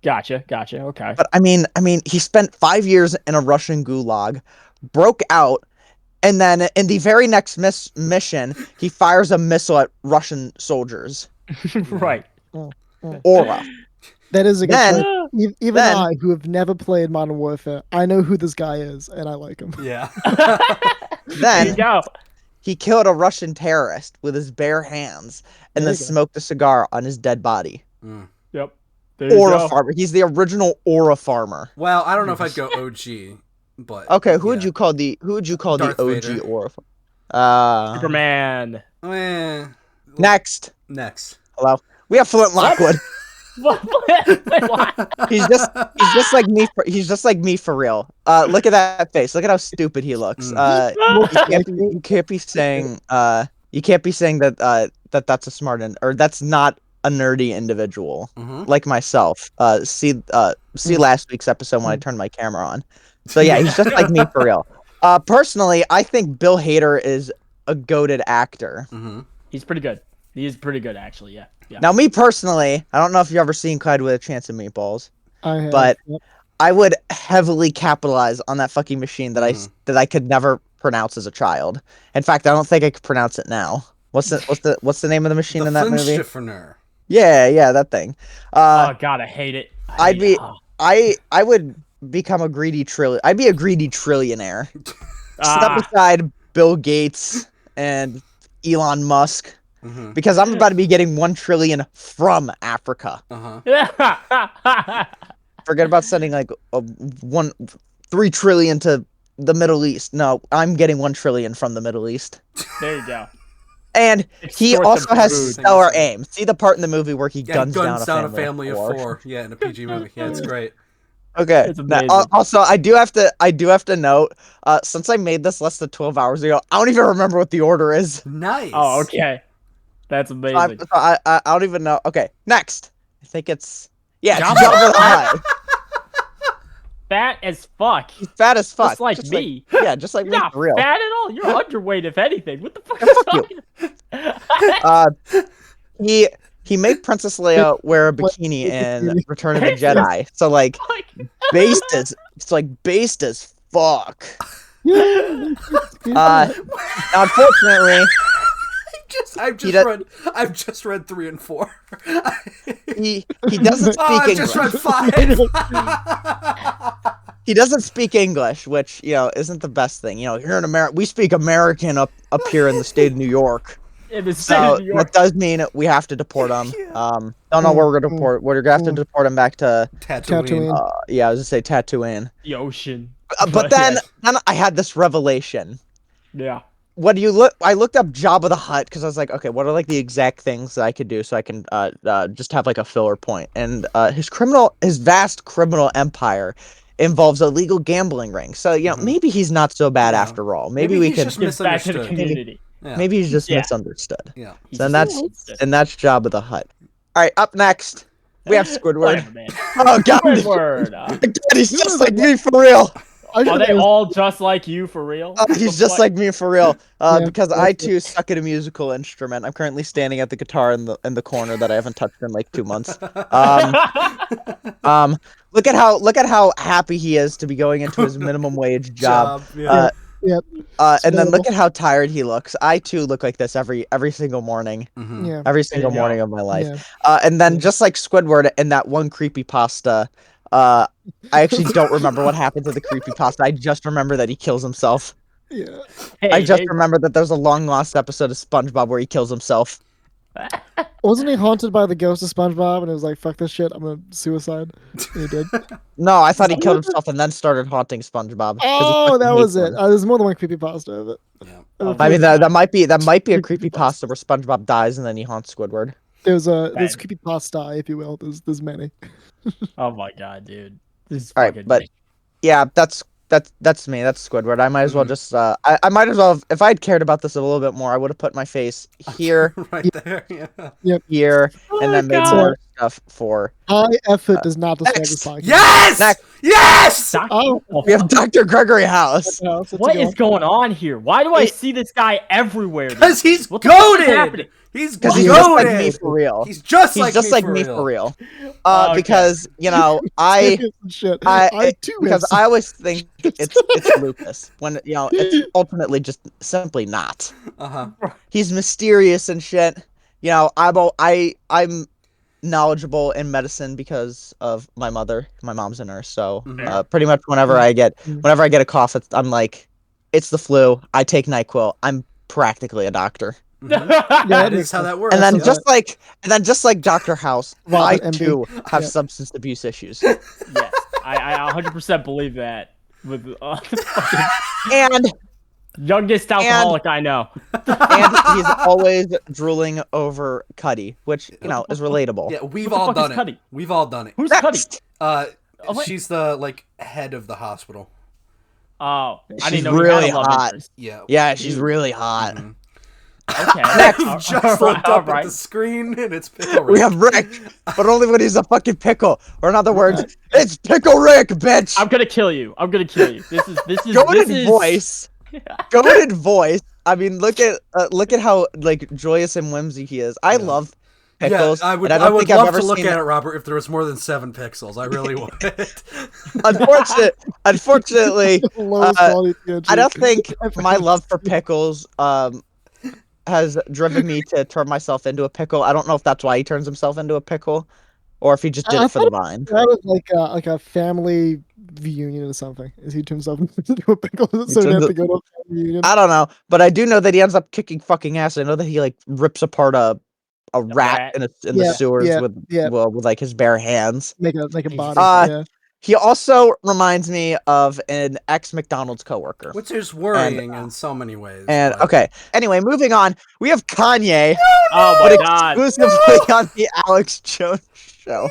Gotcha. Okay. But I mean, he spent 5 years in a Russian gulag, broke out, and then in the very next mission, he fires a missile at Russian soldiers. Right. Aura. That is a good point. Even I, who have never played Modern Warfare, I know who this guy is, and I like him. Yeah. Then he killed a Russian terrorist with his bare hands, and then smoked a cigar on his dead body. Yep. Aura farmer. He's the original Aura farmer. Well, I don't know if I'd go OG, but okay. Who would you call the Darth OG Vader. Aura farmer? Superman. Next. Hello. We have Flint Lockwood. he's just like me. He's just like me for real. Look at that face. Look at how stupid he looks. You can't be saying that that's a smart or that's not a nerdy individual like myself. See last week's episode when I turned my camera on. So yeah, he's just like me for real. Personally, I think Bill Hader is a goated actor. He's pretty good. He is pretty good, actually. Yeah. Now, me personally, I don't know if you've ever seen Clyde with a Chance of Meatballs, I have, but I would heavily capitalize on that fucking machine that I could never pronounce as a child. In fact, I don't think I could pronounce it now. What's the name of the machine in that movie? Yeah, that thing. Oh God, I hate it. I would become a greedy trillionaire. I'd be a greedy trillionaire. Step aside Bill Gates and Elon Musk. Because I'm about to be getting 1 trillion from Africa. Forget about sending like 3 trillion to the Middle East. No, I'm getting 1 trillion from the Middle East. There you go. And he also has stellar aim. See the part in the movie where he guns down a family of 4. Yeah, in a PG movie. Yeah, it's great. Okay. Also, I do have to note, since I made this less than 12 hours ago, I don't even remember what the order is. Nice. Oh, okay. That's amazing. I don't even know. Okay, next. I think it's Jabba the Hutt. Fat as fuck. He's fat as fuck. Just like me. Just like You're me not for real. fat at all. You're underweight, if anything. What the fuck Yeah, is fuck he made Princess Leia wear a bikini in Return of the Jedi. So like based as fuck. Unfortunately, I've just read 3 and 4. he doesn't speak English. I've just read 5. He doesn't speak English, which isn't the best thing. Here in America, we speak American up here in the state of New York. So that does mean we have to deport him. Don't know where we're gonna deport. We're gonna have to deport him back to Tatooine. I was gonna say Tatooine. The ocean. But then I had this revelation. Yeah. What do you look? I looked up Jabba the Hutt because I was like, okay, what are like the exact things that I could do so I can just have like a filler point? And his vast criminal empire involves illegal gambling rings. So maybe he's not so bad after all. Maybe we could get back to the community. Maybe he's just misunderstood. Yeah. So that's Jabba the Hutt. All right, up next we have Squidward. Oh god, Squidward. He's just like me for real. Are they all just like you for real? He's just like me for real. Because I too suck at a musical instrument. I'm currently standing at the guitar in the corner that I haven't touched in like 2 months. Look at how happy he is to be going into his minimum wage job. And then look at how tired he looks. I too look like this every single morning. Every single morning of my life. And then just like Squidward in that one creepypasta, I actually don't remember what happened to the creepypasta. I just remember that he kills himself. Yeah. I just remember that there's a long lost episode of SpongeBob where he kills himself. Wasn't he haunted by the ghost of SpongeBob and it was like, fuck this shit, I'm gonna suicide? And he did. No, I thought he killed himself and then started haunting SpongeBob. Oh, that was it. There's more than one creepypasta of it. Yeah. I mean, that might be a creepypasta where SpongeBob dies and then he haunts Squidward. There's creepypasta, if you will. There's many. Oh my god, dude. This is all right, but yeah, that's me. That's Squidward. I might as well just I might as well if I'd cared about this a little bit more, I would have put my face here, right there, here, and then made more stuff for. High effort does not describe this podcast. Yes! Yes! We have Dr. Gregory House. What is going on here? Why do I see this guy everywhere? Because he's goated. He's just like me for real. He's just like me for real. Because I always think it's lupus when it's ultimately just simply not. He's mysterious and shit. I'm knowledgeable in medicine because of my mother. My mom's a nurse, so pretty much whenever I get a cough, I'm like, it's the flu. I take NyQuil. I'm practically a doctor. That is how that works. And then just like Dr. House, I too have substance abuse issues. Yes, I 100% believe that. With and youngest alcoholic I know. And he's always drooling over Cuddy, which is relatable. Yeah, we've all done it. Cuddy? We've all done it. Who's Cuddy? She's the head of the hospital. Oh, I she's didn't know really hot. Yeah, she's really hot. Okay. Just looked up at the screen and it's Pickle Rick. We have Rick, but only when he's a fucking pickle. Or in other words, it's Pickle Rick, bitch. I'm gonna kill you. This is goated voice. Goated voice. I mean, look at how joyous and whimsy he is. I love pickles. Yeah, I would love to look at it, Robert, if there was more than 7 pixels. I really would. Unfortunately, I don't think my love for pickles has driven me to turn myself into a pickle. I don't know if that's why he turns himself into a pickle, or if he just did it for the vine. That was like a family reunion or something. Is he turns himself into a pickle so he has to go to a family reunion? I don't know, but I do know that he ends up kicking fucking ass. I know that he rips apart a rat in the sewers with his bare hands. Make a body. He also reminds me of an ex-McDonald's coworker. Which is worrying in so many ways. And anyway, moving on. We have Kanye. Oh my god. Exclusively on the Alex Jones show. No.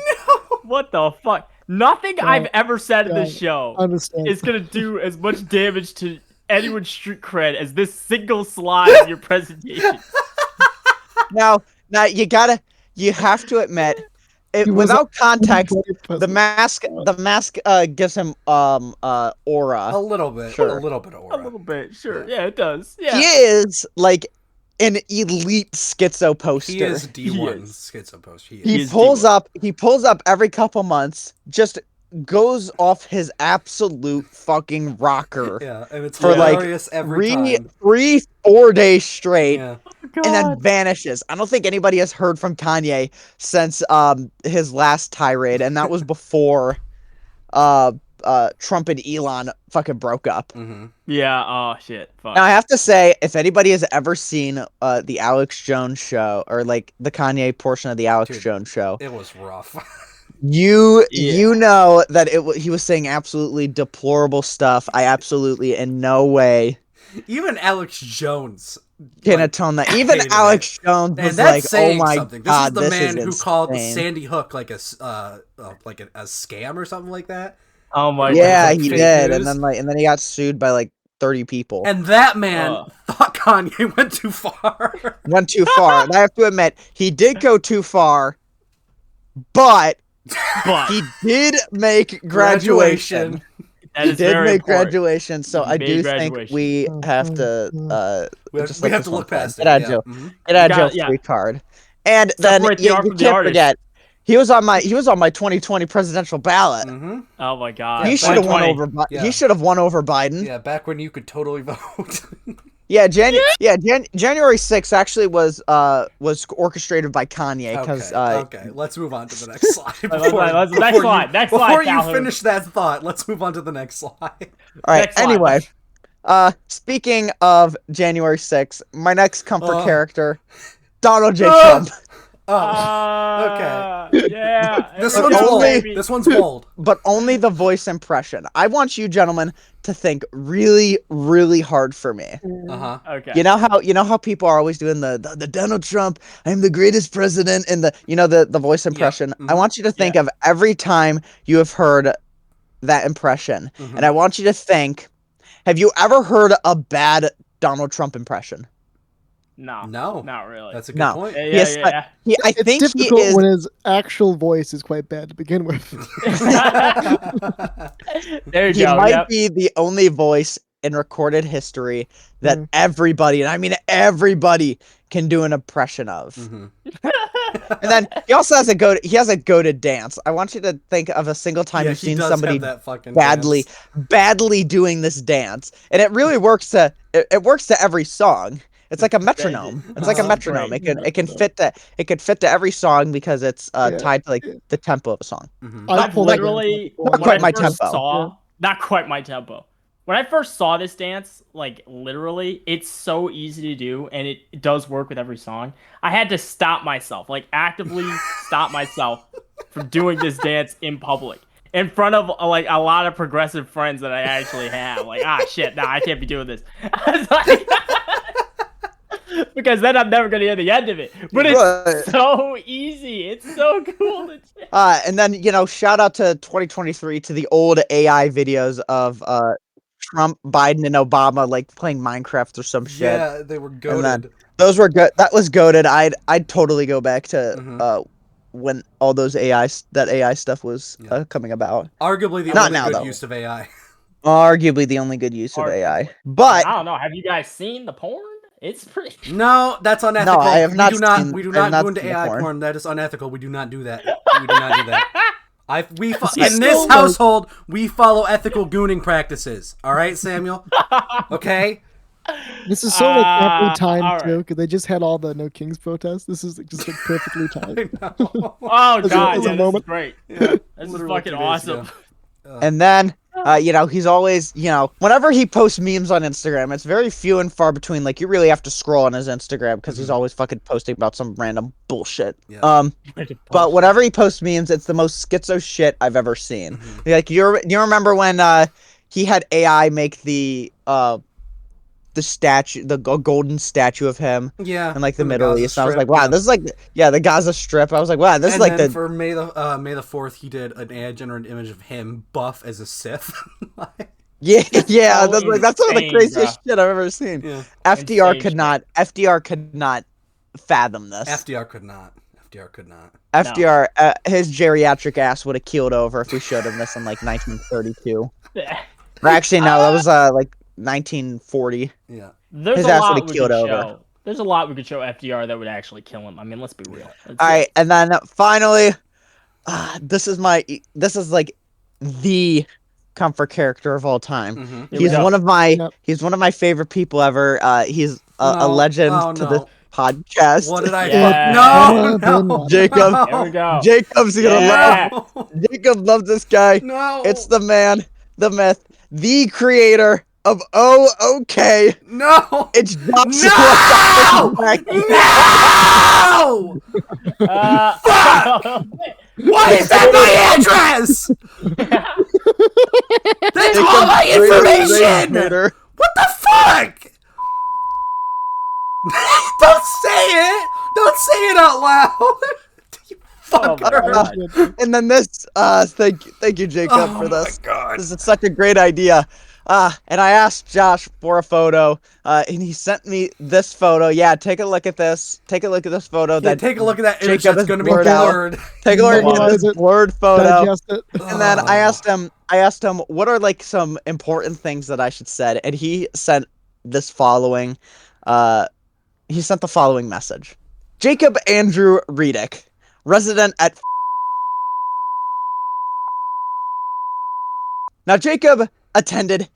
What the fuck? Nothing I've ever said in this show is gonna do as much damage to anyone's street cred as this single slide in your presentation. Now you have to admit, without context, the mask gives him aura. A little bit, sure. A little bit of aura. A little bit, sure. Yeah, it does. Yeah. He is an elite schizo poster. He is D1 schizo poster. He pulls up every couple months, just goes off his absolute fucking rocker. Yeah, and it's for like every time. 4 days straight, Yeah. and then vanishes. I don't think anybody has heard from Kanye since his last tirade, and that was before Trump and Elon fucking broke up. Mm-hmm. Yeah. Oh shit. Fuck. Now I have to say, if anybody has ever seen the Alex Jones show or like the Kanye portion of the Alex Jones show, it was rough. you know that he was saying absolutely deplorable stuff. I absolutely in no way even Alex Jones can atone that. Even Alex Jones was like, "Oh my something. god, this is the this man is who insane. called Sandy Hook like a scam or something like that." Oh my god. Yeah, he did, and then he got sued by like 30 people. And that man thought Kanye went too far. Went too far. And I have to admit, he did go too far, but he did make graduation. That is he did very make important. graduation, so I do think we have to we have to look past it. Get out of jail free card. And then you can't forget, he was on my 2020 presidential ballot. Mm-hmm. Oh my god. He should have won over he should have won over Biden. Yeah, back when you could totally vote. January 6th actually was orchestrated by Kanye because okay, let's move on to the next slide. Next slide. Before you finish that thought, let's move on to the next slide. All right. Anyway, speaking of January 6th, my next comfort character, Donald J. Trump. Okay. Yeah. This one's bold. This one's bold. But only the voice impression. I want you gentlemen to think really, really hard for me. Okay. You know how people are always doing the Donald Trump, I am the greatest president, and the voice impression. Yeah. Mm-hmm. I want you to think of every time you have heard that impression. Mm-hmm. And I want you to think, have you ever heard a bad Donald Trump impression? No, not really. That's a good point. Yeah. I think it's difficult when his actual voice is quite bad to begin with. There you he go. He might be the only voice in recorded history that everybody, and I mean everybody, can do an impression of. Mm-hmm. And then he also has a go-to dance. I want you to think of a single time you've seen somebody badly doing this dance, and it really works to every song. It's like a metronome. It's like a metronome. It can fit to every song because it's tied to like the tempo of a song. Mm-hmm. Not quite my tempo. Not quite my tempo. When I first saw this dance, like literally, it's so easy to do, and it does work with every song. I had to stop myself, like actively stop myself from doing this dance in public. In front of like a lot of progressive friends that I actually have. Like, shit, I can't be doing this. I was like, because then I'm never gonna hear the end of it. But it's so easy. It's so cool to do. And then shout out to 2023 to the old AI videos of Trump, Biden, and Obama like playing Minecraft or some shit. Yeah, they were goated. Those were good. That was goated. I'd totally go back to when all those AI stuff was coming about. Arguably the only good use of AI. Arguably the only good use of AI. But I don't know. Have you guys seen the porn? It's pretty. No, that's unethical. No, I have not. We do not go into AI porn. That is unethical. We do not do that. We do not do that. In this household, we follow ethical gooning practices. All right, Samuel. Okay. This is so perfectly timed too, because they just had all the No Kings protests. This is just like perfectly timed. Oh god, this is great. Yeah, this is fucking awesome. And then, he's always, whenever he posts memes on Instagram, it's very few and far between. Like, you really have to scroll on his Instagram because he's always fucking posting about some random bullshit. Yeah. But whenever he posts memes, it's the most schizo shit I've ever seen. Mm-hmm. Like, you remember when he had AI make the statue, the golden statue of him, in like the Middle East. And I was like, wow, this is like, the Gaza Strip. I was like, wow, this is like for May the 4th, he did an AI generated image of him buff as a Sith. That's some of the craziest shit I've ever seen. Yeah. FDR could not fathom this. FDR could not. FDR, his geriatric ass would have keeled over if we showed him this in like 1932. Or actually, no, that was like 1940. Yeah. There's his a ass lot would have keeled over. there's a lot we could show FDR that would actually kill him. I mean, let's be real. All right, and then finally, this is like the comfort character of all time. Mm-hmm. He's one of my favorite people ever. He's a legend to the podcast. What did I? Yeah. No, Jacob. There we go. Jacob's gonna love. Jacob loves this guy. No, It's the man, the myth, the creator of OK. No, It's doxxed. No! Why is that my address? That's all my information. What the fuck? Don't say it. Don't say it out loud. You fucker. And then this, thank you, Jacob, for this. Oh my God. This is such a great idea. And I asked Josh for a photo, and he sent me this photo. Yeah, take a look at this. Take a look at this photo. Yeah, take a look at that image Jacob that's going to be blurred out. blurred. Take a look at this blurred photo. And then I Oh. asked him, what are like some important things that I should say? And he sent this following, he sent the following message. Jacob Andrew Redick, resident at. Now Jacob attended.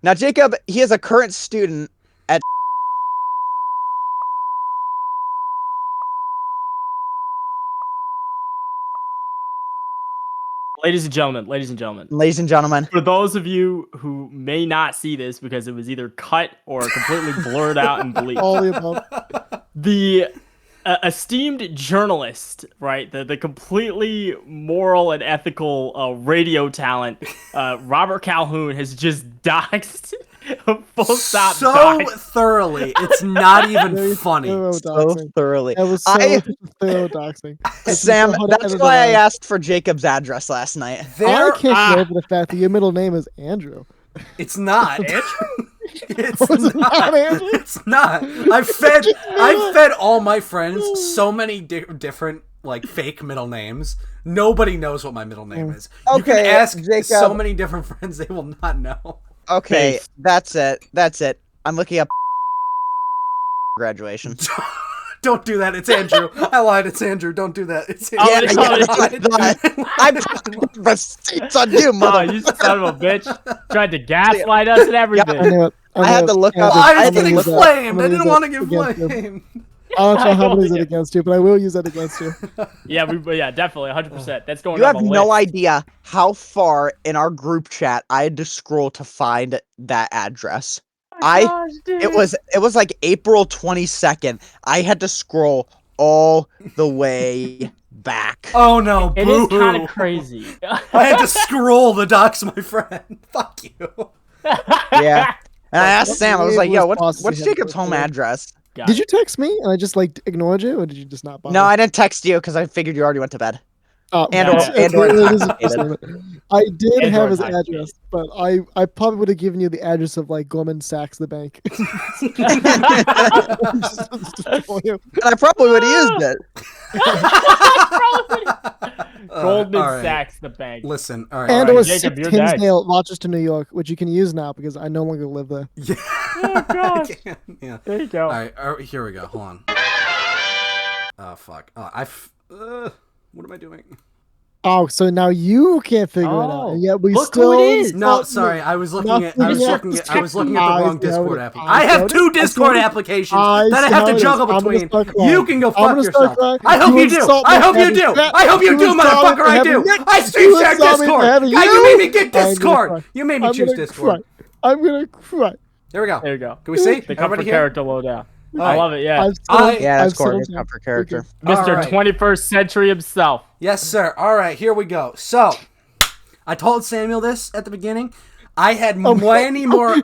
Now Jacob, he is a current student at. Ladies and gentlemen, Ladies and gentlemen, for those of you who may not see this because it was either cut or completely blurred out and bleeped, All the above. the esteemed journalist, right, the completely moral and ethical radio talent, Robert Calhoun, has just doxed. Full stop. So doxed. thoroughly, it's not even funny. so thoroughly. That was so thorough doxing. Sam, that's why I asked for Jacob's address last night. I can't get over the fact that your middle name is Andrew. It's not. It's Was it not. not Andrew? It's not. I've fed all my friends so many different like fake middle names. Nobody knows what my middle name is. You can Okay, ask Jacob. so many different friends; they will not know. Okay, that's it. I'm looking up graduation. Don't do that. It's Andrew. I lied. It's Andrew. Don't do that. It's Oh, Andrew. I'm putting receipts on you, Oh, mother. you son of a bitch. Tried to gaslight us and everything. I knew it. I had to look up- I was I'm getting gonna use flamed. I didn't want to get flamed. I don't know how to use it against you, but I will use it against you. Yeah, definitely, 100%. That's going You on have the no list. idea how far in our group chat I had to scroll to find that address. It was like April 22nd. I had to scroll all the way back. Oh no! It is boo-hoo. kind of crazy. I had to scroll the docs, my friend. Fuck you. Yeah. And I asked Sam, I was like, yo, It was what's possibly Jacob's home happening. address? Got Did it. you text me and I just like ignored you, or did you just not bother? No, I didn't text you because I figured you already went to bed. Oh, And or- it's- and or it is intoxicated. I did have his intoxicated. address, but I probably would have given you the address of like Goldman Sachs, the bank. And I probably would have used it. Goldman all right. Sachs, the bank. Listen, all right. And all it right. was Jacob, 6 you're next. Tinsdale, Rochester, New York, which you can use now because I no longer live there. Yeah. Oh, gosh. Yeah. There you go. All right, here we go. Hold on. Oh fuck. What am I doing? Oh, so now you can't figure it out, Oh, and yet we look still. who it is. No, sorry. I was looking at the wrong Discord app. I I have showed two it. Discord I showed it. applications I that I have to showed it. juggle I'm gonna between. start crying. You can go I'm fuck gonna yourself. start crying. I hope You you do. insult I me hope for you having do. that. I hope you You do, insult me motherfucker. for I having do. Nick. I stream You share insult me for Discord. having God, you you. made me get I'm gonna Discord. cry. You made me I'm choose gonna Discord. cry. I'm gonna cry. There we go. There you go. Can we see? The comfort Everybody here? character loadout. I right. love it, yeah. Yeah, that's I've Courtney's settled down. comfort character. Mr. All right. 21st century himself. Yes, sir. All right, here we go. So, I told Samuel this at the beginning. I had many more.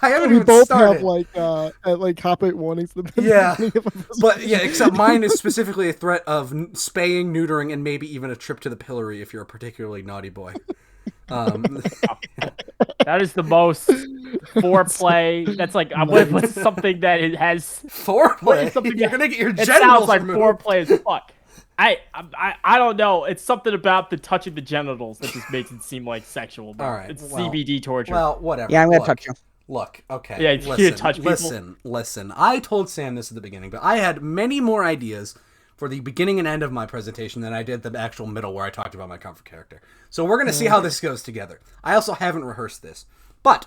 I haven't We even both started. have like copyright warnings. At the Yeah, beginning of episodes. but yeah, except mine is specifically a threat of spaying, neutering, and maybe even a trip to the pillory if you're a particularly naughty boy. That is the most foreplay. That's like what's something that it has. Foreplay. Something You're that- gonna get your It genitals sounds like removed. foreplay as fuck. I don't know. It's something about the touching the genitals that just makes it seem like sexual. Bro. All right, It's well, CBD torture. Well, whatever. Yeah, I'm gonna touch you. Look, okay. Yeah, you touch people. Listen. I told Sam this at the beginning, but I had many more ideas for the beginning and end of my presentation than I did the actual middle where I talked about my comfort character. So we're gonna see how this goes together. I also haven't rehearsed this, but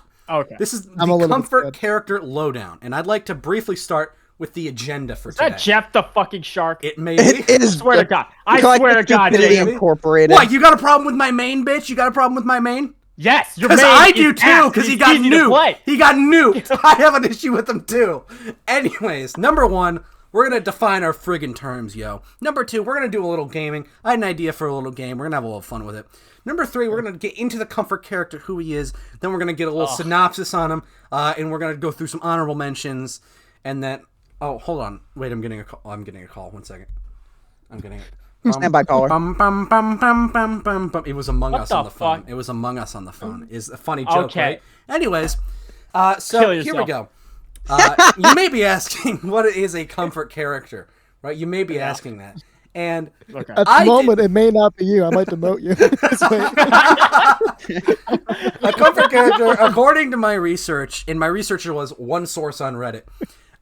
this is the comfort character lowdown, and I'd like to briefly start with the agenda for today. Is that Jeff the fucking shark? It may be. It is. I swear to God. I swear to God, Jamie. Incorporated. What? You got a problem with my main, bitch? You got a problem with my main? Yes, because I do too. Because he got nuked. He got nuked. I have an issue with him too. Anyways, number one, we're gonna define our friggin' terms, yo. Number two, we're gonna do a little gaming. I had an idea for a little game. We're gonna have a little fun with it. Number three, we're gonna get into the comfort character, who he is. Then we're gonna get a little synopsis on him, and we're gonna go through some honorable mentions, and then. Oh, hold on. Wait, I'm getting a call. I'm getting a call. 1 second. I'm getting it. Standby caller. It was Among Us on the phone. It was Among Us on the phone. Is a funny joke, right? Anyways, so here we go. You may be asking, what is a comfort character? Right? You may be asking that. And at the moment, it may not be you. I might demote you. A comfort character, according to my research, and my research was one source on Reddit,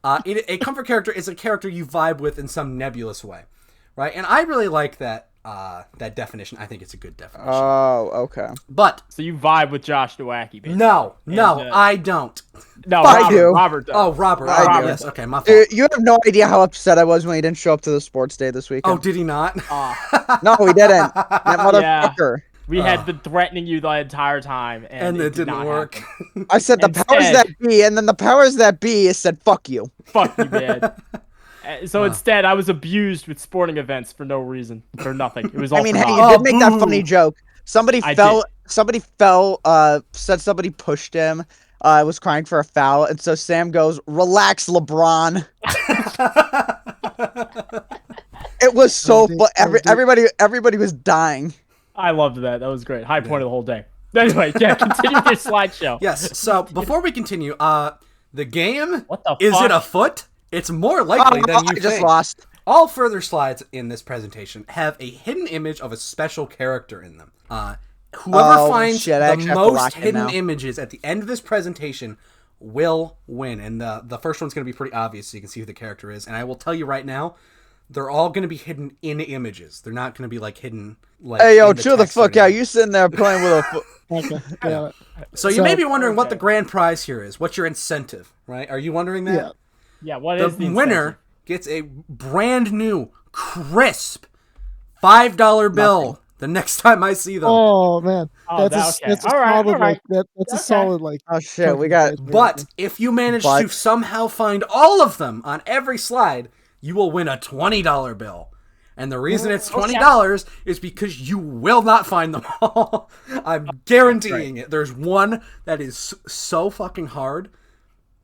a comfort character is a character you vibe with in some nebulous way, right? And I really like that that definition. I think it's a good definition. Oh, okay. But so you vibe with Josh Nowacki, basically. No, I don't. No, I do. Robert does. Oh, Robert. I do. Yes. Okay, my fault. Dude, you have no idea how upset I was when he didn't show up to the sports day this weekend. Oh, did he not? No, he didn't. That motherfucker. We had been threatening you the entire time, and it didn't work. I said the powers that be, and then the powers that be said, "Fuck you." Fuck you, man. So instead, I was abused with sporting events for no reason, for nothing. It was all. I mean, hey, you did make that funny joke. Somebody fell. Said somebody pushed him. Was crying for a foul, and so Sam goes, "Relax, LeBron." It was so fun. Everybody was dying. I loved that. That was great. High point of the whole day. Anyway, continue your slideshow. Yes. So before we continue, the game what the is fuck? it afoot? It's more likely than you I just think. lost. All further slides in this presentation have a hidden image of a special character in them. Whoever finds the most hidden images at the end of this presentation will win. And the first one's going to be pretty obvious, so you can see who the character is. And I will tell you right now, they're all going to be hidden in images. They're not going to be like hidden. Like, hey, yo, chill the fuck out. You sitting there playing with a. Okay. So you may be wondering what the grand prize here is. What's your incentive, right? Are you wondering that? Yeah. What is the winner gets a brand new, crisp $5 bill the next time I see them. Oh man, that's a solid like that's a solid like. Oh shit, we got. But if you manage to somehow find all of them on every slide, you will win a $20 bill. And the reason it's $20 is because you will not find them all. I'm guaranteeing it. There's one that is so fucking hard,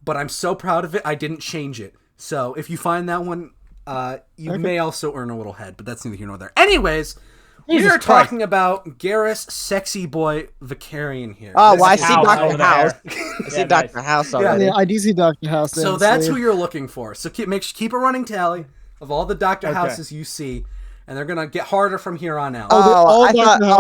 but I'm so proud of it, I didn't change it. So if you find that one, you may also earn a little head, but that's neither here nor there. Anyways, we are talking about Garrus Sexy Boy Vicarian here. Oh, well, I see Dr. House. I see Dr. House already. Yeah, I do see Dr. House. So that's who you're looking for. So keep a running tally of all the Dr. Houses you see, and they're gonna get harder from here on out. They're all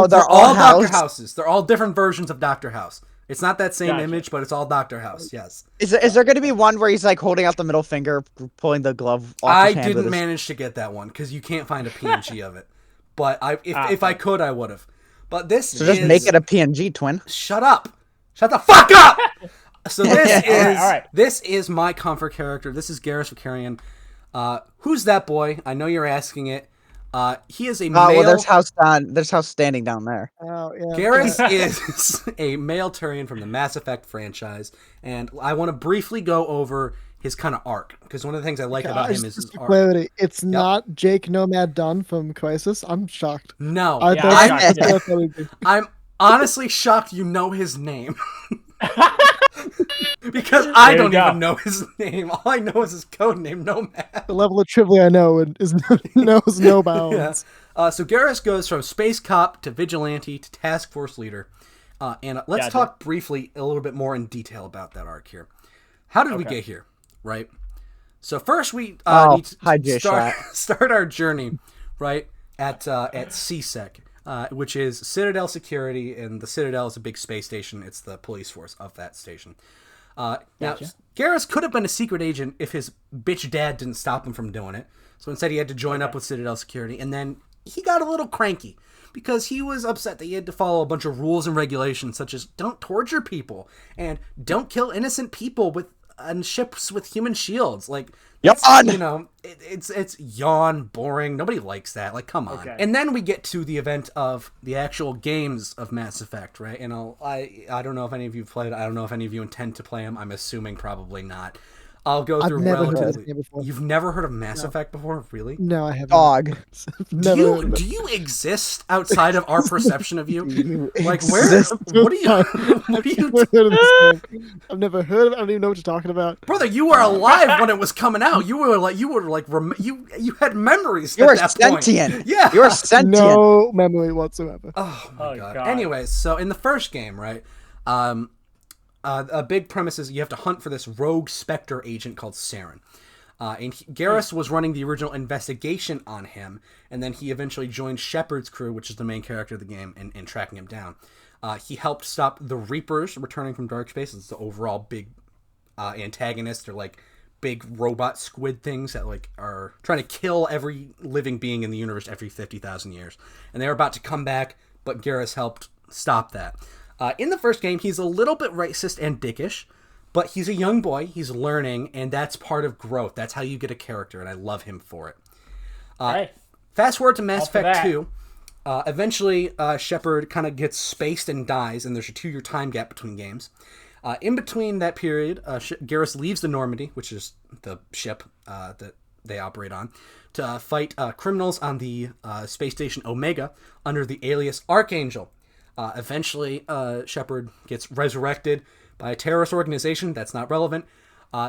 Dr. Houses. They're all different versions of Dr. House. It's not that same image, but it's all Dr. House. Yes. Is there going to be one where he's like holding out the middle finger, pulling the glove off his hand? I didn't manage to get that one because you can't find a PNG of it. But if I could, I would have. But this just make it a PNG, twin. Shut up. Shut the fuck up. So this is my comfort character. This is Garrus Vicarian. Who's that boy? I know you're asking it. He is a male. Well, there's House standing down there. Oh, yeah. Garrus is a male Turian from the Mass Effect franchise, and I want to briefly go over his kind of arc, because one of the things I like about him is his arc. Clarity. It's not Jake Nomad Dunn from Crisis. I'm shocked. No. I'm honestly shocked you know his name. Because I don't even know his name. All I know is his code name, Nomad. The level of trivia I know knows no bounds. So Garrus goes from space cop to vigilante to task force leader. And let's talk briefly a little bit more in detail about that arc here. How did we get here, right? So first we need to start our journey, right? at CSEC, which is Citadel Security, and the Citadel is a big space station. It's the police force of that station. Now, Garrus could have been a secret agent if his bitch dad didn't stop him from doing it. So instead, he had to join up with Citadel Security, and then he got a little cranky because he was upset that he had to follow a bunch of rules and regulations, such as don't torture people and don't kill innocent people on ships with human shields. Like, you know, it's yawn, boring. Nobody likes that. Like, come on. Okay. And then we get to the event of the actual games of Mass Effect, right? And I don't know if any of you played. I don't know if any of you intend to play them. I'm assuming probably not. I'll go through relatively. You've never heard of Mass Effect before, really? No, I haven't. Dog. Do you exist outside of our perception of you? Like, where? What are you? I've never heard of it. I don't even know what you're talking about. Brother, you were alive when it was coming out. You had memories. You were sentient. Point. Yeah, you were sentient. No memory whatsoever. Oh my god. Anyways, so in the first game, right? A big premise is you have to hunt for this rogue Spectre agent called Saren. And Garrus was running the original investigation on him, and then he eventually joined Shepard's crew, which is the main character of the game, in tracking him down. He helped stop the Reapers returning from dark space. It's the overall big antagonist. They're like big robot squid things that like are trying to kill every living being in the universe every 50,000 years. And they're about to come back, but Garrus helped stop that. In the first game, he's a little bit racist and dickish, but he's a young boy. He's learning, and that's part of growth. That's how you get a character, and I love him for it. Fast forward to Mass Effect 2. Eventually, Shepard kind of gets spaced and dies, and there's a 2-year time gap between games. In between that period, Garrus leaves the Normandy, which is the ship that they operate on, to fight criminals on the space station Omega under the alias Archangel. Eventually, Shepard gets resurrected by a terrorist organization. That's not relevant.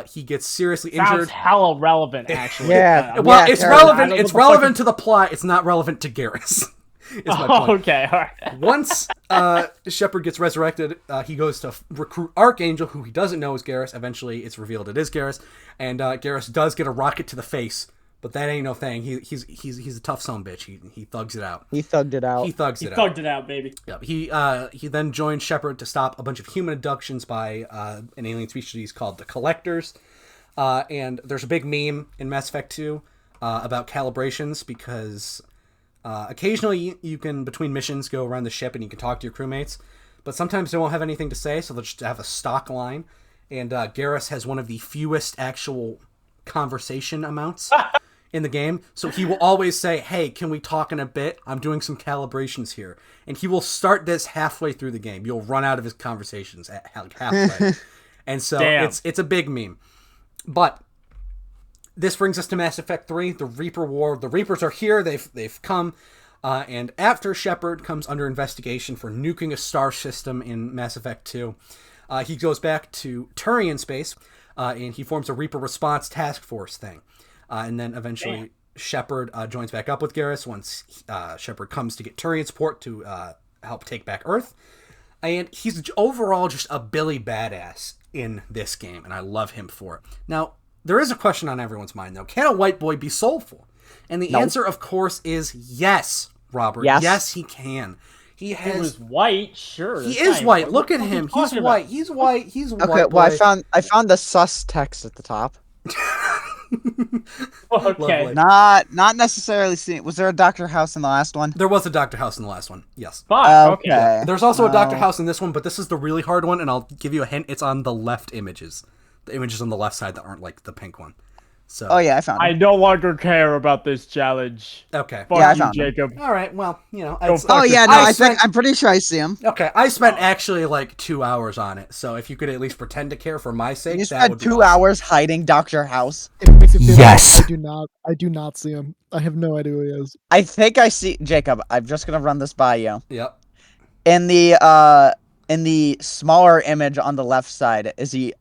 He gets seriously injured. Sounds hella relevant, actually. Well, it's relevant. It's relevant to the plot. It's not relevant to Garrus. Is my point. Okay, all right. Once Shepard gets resurrected, he goes to recruit Archangel, who he doesn't know is Garrus. Eventually, it's revealed it is Garrus, and Garrus does get a rocket to the face. But that ain't no thing. He's a tough son of a bitch. He thugs it out. He thugged it out. He thugged it out, baby. Yeah. He then joined Shepard to stop a bunch of human abductions by an alien species called the Collectors. And there's a big meme in Mass Effect 2 about calibrations because occasionally you can, between missions, go around the ship and you can talk to your crewmates. But sometimes they won't have anything to say, so they'll just have a stock line. And Garrus has one of the fewest actual conversation amounts in the game, so he will always say, hey, can we talk in a bit? I'm doing some calibrations here. And he will start this halfway through the game. You'll run out of his conversations at halfway. And so it's a big meme. But this brings us to Mass Effect 3, the Reaper War. The Reapers are here. They've come. And after Shepard comes under investigation for nuking a star system in Mass Effect 2, he goes back to Turian space, and he forms a Reaper Response Task Force thing. And then eventually Shepard joins back up with Garrus once Shepard comes to get Turian support to help take back Earth. And he's overall just a Billy badass in this game, and I love him for it. Now, there is a question on everyone's mind, though. Can a white boy be soulful? And the answer, of course, is yes, Robert. Yes, he can. He was white, sure. He is white. Look at him. He's white. He's white. He's white. Okay, well, I found the sus text at the top. Okay. Not necessarily seen. Was there a Dr. House in the last one? There was a Dr. House in the last one. Yes. Okay. Yeah. There's also a Dr. House in this one, but this is the really hard one, and I'll give you a hint. It's on the left images. The images on the left side that aren't like the pink one. So. Oh yeah, I found it. I no longer care about this challenge. Okay. Fuck you, Jacob. All right. Well, you know. I'm pretty sure I see him. Okay, I spent actually like 2 hours on it. So if you could at least pretend to care for my sake, you that would spent be 2 hours hiding Dr. House. Yes. I do not see him. I have no idea who he is. I think I see Jacob. I'm just gonna run this by you. Yep. In the smaller image on the left side, is he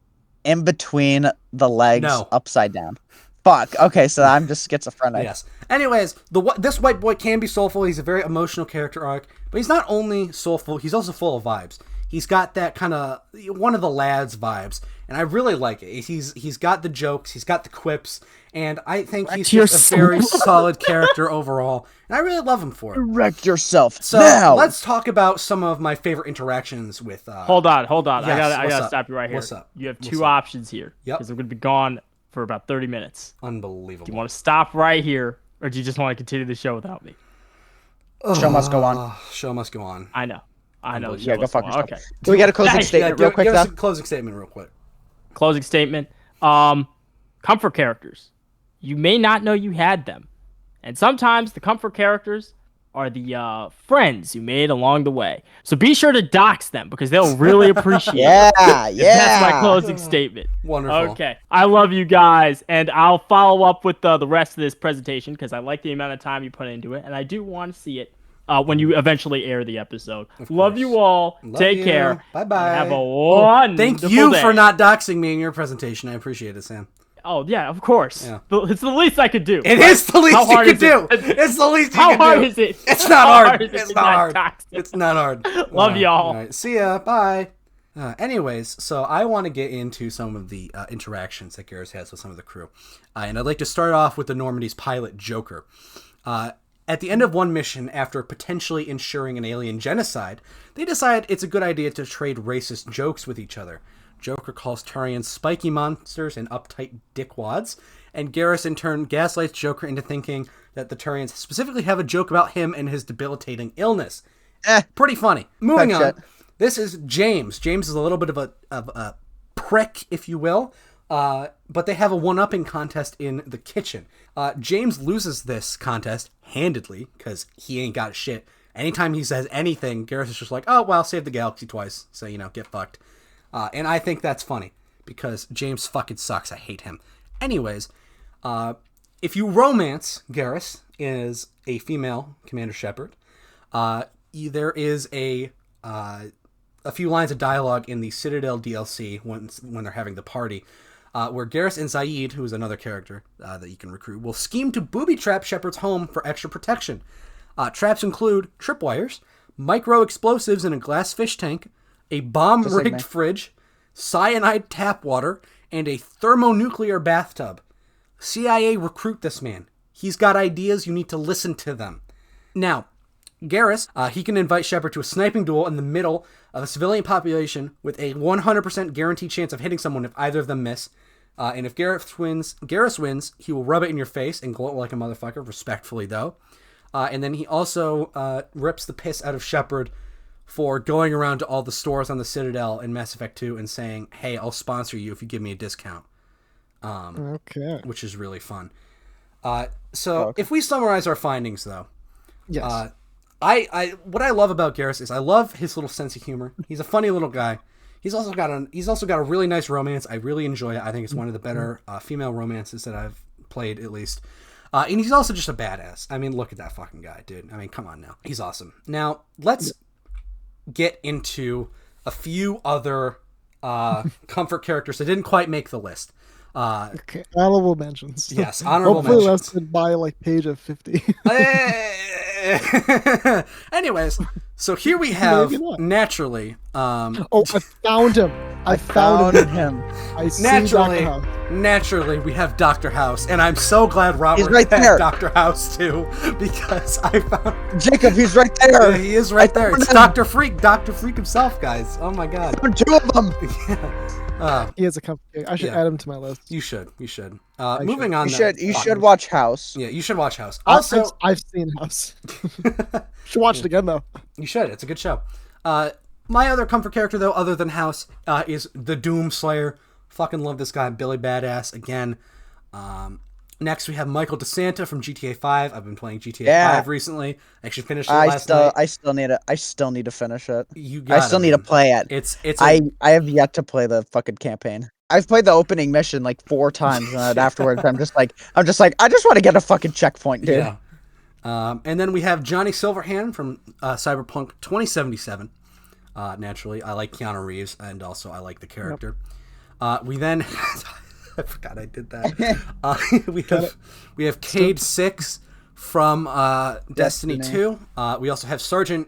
in between the legs, upside down? Fuck. Okay, so I'm just schizophrenic. Yes. Anyways, this white boy can be soulful. He's a very emotional character arc, but he's not only soulful, he's also full of vibes. He's got that kind of one of the lads vibes, and I really like it. He's got the jokes, he's got the quips, and I think he's just a very solid character overall, and I really love him for it. Correct yourself. So now. let's talk about some of my favorite interactions with. Hold on. Yes, I gotta stop you right here. What's up? You have two options here. Yep. Because I'm gonna be gone for about 30 minutes. Unbelievable. Do you want to stop right here, or do you just want to continue the show without me? Show must go on. Show must go on. I know. Yeah, go fuck yourself. Okay. Do we get a closing statement real quick, give us a though? closing statement real quick. Closing statement. Comfort characters. You may not know you had them. And sometimes the comfort characters are the friends you made along the way. So be sure to dox them because they'll really appreciate it. Yeah. That's my closing statement. Wonderful. Okay. I love you guys, and I'll follow up with the rest of this presentation because I like the amount of time you put into it, and I do want to see it when you eventually air the episode. Love you all. Take care. Bye-bye. Have a wonderful Thank you day. for not doxing me in your presentation. I appreciate it, Sam. Oh, yeah, of course. Yeah. It's the least I could do. It is the least you could do. It's the least you could do. How hard is it? It's not hard. Is it It's to not hard. dox them? It's not hard. Love y'all. All right. See ya. Bye. Anyways, so I want to get into some of the interactions that Garrus has with some of the crew. And I'd like to start off with the Normandy's pilot, Joker. At the end of one mission, after potentially ensuring an alien genocide, they decide it's a good idea to trade racist jokes with each other. Joker calls Turians spiky monsters and uptight dickwads, and Garrus in turn gaslights Joker into thinking that the Turians specifically have a joke about him and his debilitating illness. Pretty funny. Moving on. This is James. James is a little bit of a prick, if you will. But they have a one-upping contest in the kitchen. James loses this contest handedly because he ain't got shit. Anytime he says anything, Garrus is just like, oh, well, save the galaxy twice. So, get fucked. And I think that's funny because James fucking sucks. I hate him. Anyways, if you romance Garrus is a female Commander Shepard, there is a few lines of dialogue in the Citadel DLC when they're having the party, where Garrus and Zaid, who is another character that you can recruit, will scheme to booby-trap Shepard's home for extra protection. Traps include tripwires, micro-explosives in a glass fish tank, a bomb-rigged fridge, cyanide tap water, and a thermonuclear bathtub. CIA recruit this man. He's got ideas, you need to listen to them. Now, Garrus, he can invite Shepard to a sniping duel in the middle of a civilian population with a 100% guaranteed chance of hitting someone if either of them miss. And if Garrus wins, he will rub it in your face and gloat like a motherfucker, respectfully though. And then he also rips the piss out of Shepard for going around to all the stores on the Citadel in Mass Effect 2 and saying, hey, I'll sponsor you if you give me a discount. Okay. Which is really fun. If we summarize our findings though. Yes. What I love about Garrus is I love his little sense of humor. He's a funny little guy. He's also got a really nice romance. I really enjoy it. I think it's one of the better female romances that I've played, at least. And he's also just a badass. I mean, look at that fucking guy, dude. I mean, come on now. He's awesome. Now, let's get into a few other comfort characters that didn't quite make the list. Okay, honorable mentions. Yes, honorable Hopefully mentions. Hopefully less than by like page of 50. Anyways, so here we have naturally. I found him. I found him. I see naturally, Dr. House. Naturally, we have Dr. House, and I'm so glad Robert He's right had there. Dr. House too, because I found Jacob, he's right there. Yeah, he is right there. It's Dr. Freak himself, guys. Oh my god. Two of them. He has a couple. I should add him to my list. You should. Moving on. You should watch House. Yeah, you should watch House. Also, I've seen House. Should watch it again though. You should. It's a good show. My other comfort character though, other than House, is the Doom Slayer. Fucking love this guy, Billy Badass again. Next we have Michael DeSanta from GTA 5. I've been playing GTA 5 recently. I actually finished it last night. I still need to finish it. I still need to play it. I have yet to play the fucking campaign. I've played the opening mission like 4 times, and afterwards I'm just like, I just want to get a fucking checkpoint, dude. Yeah. And then we have Johnny Silverhand from Cyberpunk 2077. Naturally, I like Keanu Reeves, and also I like the character. We then I forgot I did that. We have Cade 6 from Destiny 2. We also have Sergeant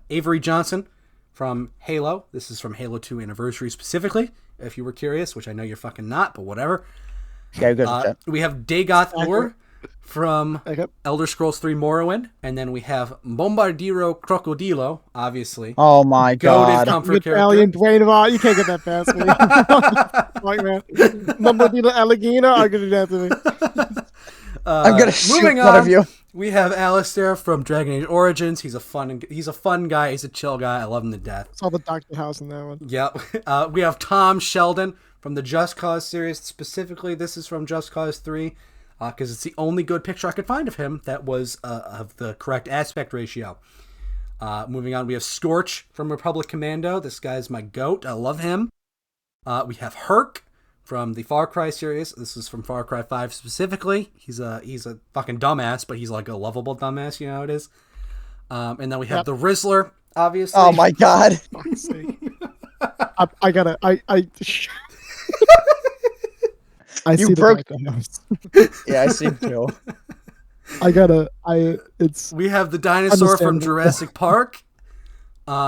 Avery Johnson from Halo. This is from Halo 2 Anniversary specifically, if you were curious, which I know you're fucking not, but whatever. Yeah, good. We have Dagoth Ur from Elder Scrolls 3 Morrowind, and then we have Bombardiro Crocodilo, obviously. Oh my god. Comfort character. Italian brain of art. You can't get that past me. Like, man. Bombardiro Alligino, I'm gonna do that to me. I'm gonna shoot one of you. We have Alistair from Dragon Age Origins. He's a fun guy. He's a chill guy. I love him to death. Saw the Doctor House in that one. Yep. We have Tom Sheldon from the Just Cause series. Specifically, this is from Just Cause 3, because it's the only good picture I could find of him that was of the correct aspect ratio. Moving on, we have Scorch from Republic Commando. This guy's my goat. I love him. We have Herc from the Far Cry series. This is from Far Cry 5 specifically. He's a fucking dumbass, but he's like a lovable dumbass, you know how it is. And then we have the Rizzler, obviously. Oh my god. I gotta I You see broke- the Doctor House. Yeah, I see him too. We have the dinosaur from Jurassic Park.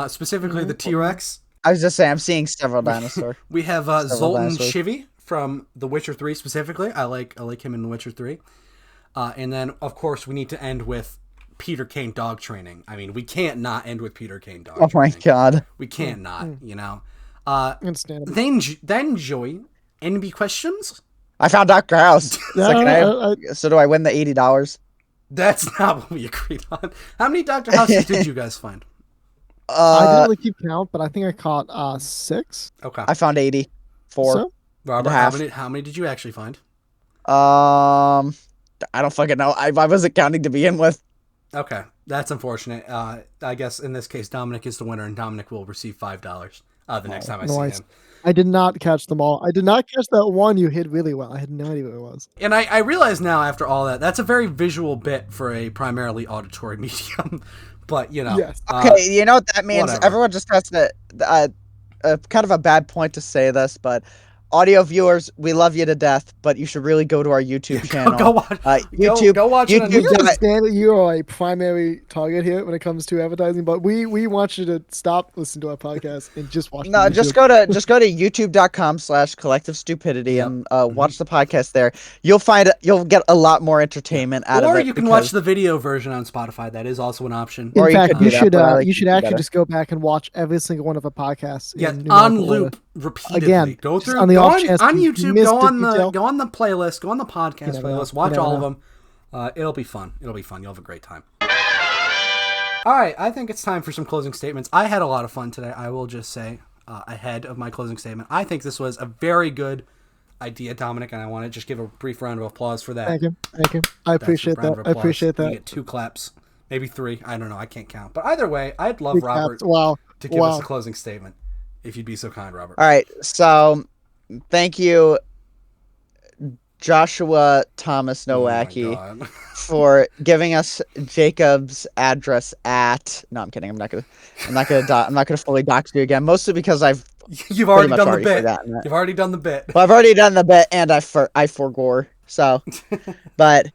Specifically the T-Rex. I was just saying, I'm seeing several dinosaurs. We have Zoltan Chivy from The Witcher 3 specifically. I like him in The Witcher 3. And then, of course, we need to end with Peter Kane dog training. I mean, we can't not end with Peter Kane dog training. Oh my god. We can't not, you know. Understandable. Then, Joey, any questions? I found Dr. House. So do I win the $80? That's not what we agreed on. How many Dr. Houses did you guys find? I didn't really keep count, but I think I caught 6. Okay. I found 84. So? Robert, how many did you actually find? I don't fucking know. I wasn't counting to begin with. Okay, that's unfortunate. I guess in this case, Dominic is the winner, and Dominic will receive $5 the next time I see him. I did not catch them all. I did not catch that one you hit really well. I had no idea what it was. And I realize now, after all that, that's a very visual bit for a primarily auditory medium. But, you know. Yes. Okay, you know what that means? Whatever. Everyone just has to... kind of a bad point to say this, but... Audio viewers, we love you to death, but you should really go to our YouTube channel. Go watch. YouTube. Go watch it on You YouTube. understand that you are a primary target here when it comes to advertising, but we want you to stop listening to our podcast and just watch. No, just go to youtube.com/collective stupidity and watch the podcast there. You'll get a lot more entertainment out of it. Or you can watch the video version on Spotify. That is also an option. In fact, you should like actually just go back and watch every single one of our podcasts. Yeah, in on loop repeatedly. Again, go through on the off chance on you YouTube. missed Go on a detail. go on the playlist. Go on the podcast playlist. Watch all of them. It'll be fun. You'll have a great time. All right, I think it's time for some closing statements. I had a lot of fun today. I will just say ahead of my closing statement, I think this was a very good idea, Dominic, and I want to just give a brief round of applause for that. Thank you. I appreciate that. I appreciate that. You get 2 claps, maybe 3. I don't know. I can't count. But either way, I'd love Robert to give us a closing statement, if you'd be so kind, Robert. All right, so thank you, Joshua Thomas Nowacki, for giving us Jacob's address at. No, I'm kidding. I'm not gonna fully dox you again. Mostly because You've already done the bit. You've already done the bit. Well, I've already done the bit, and I forgore. So, but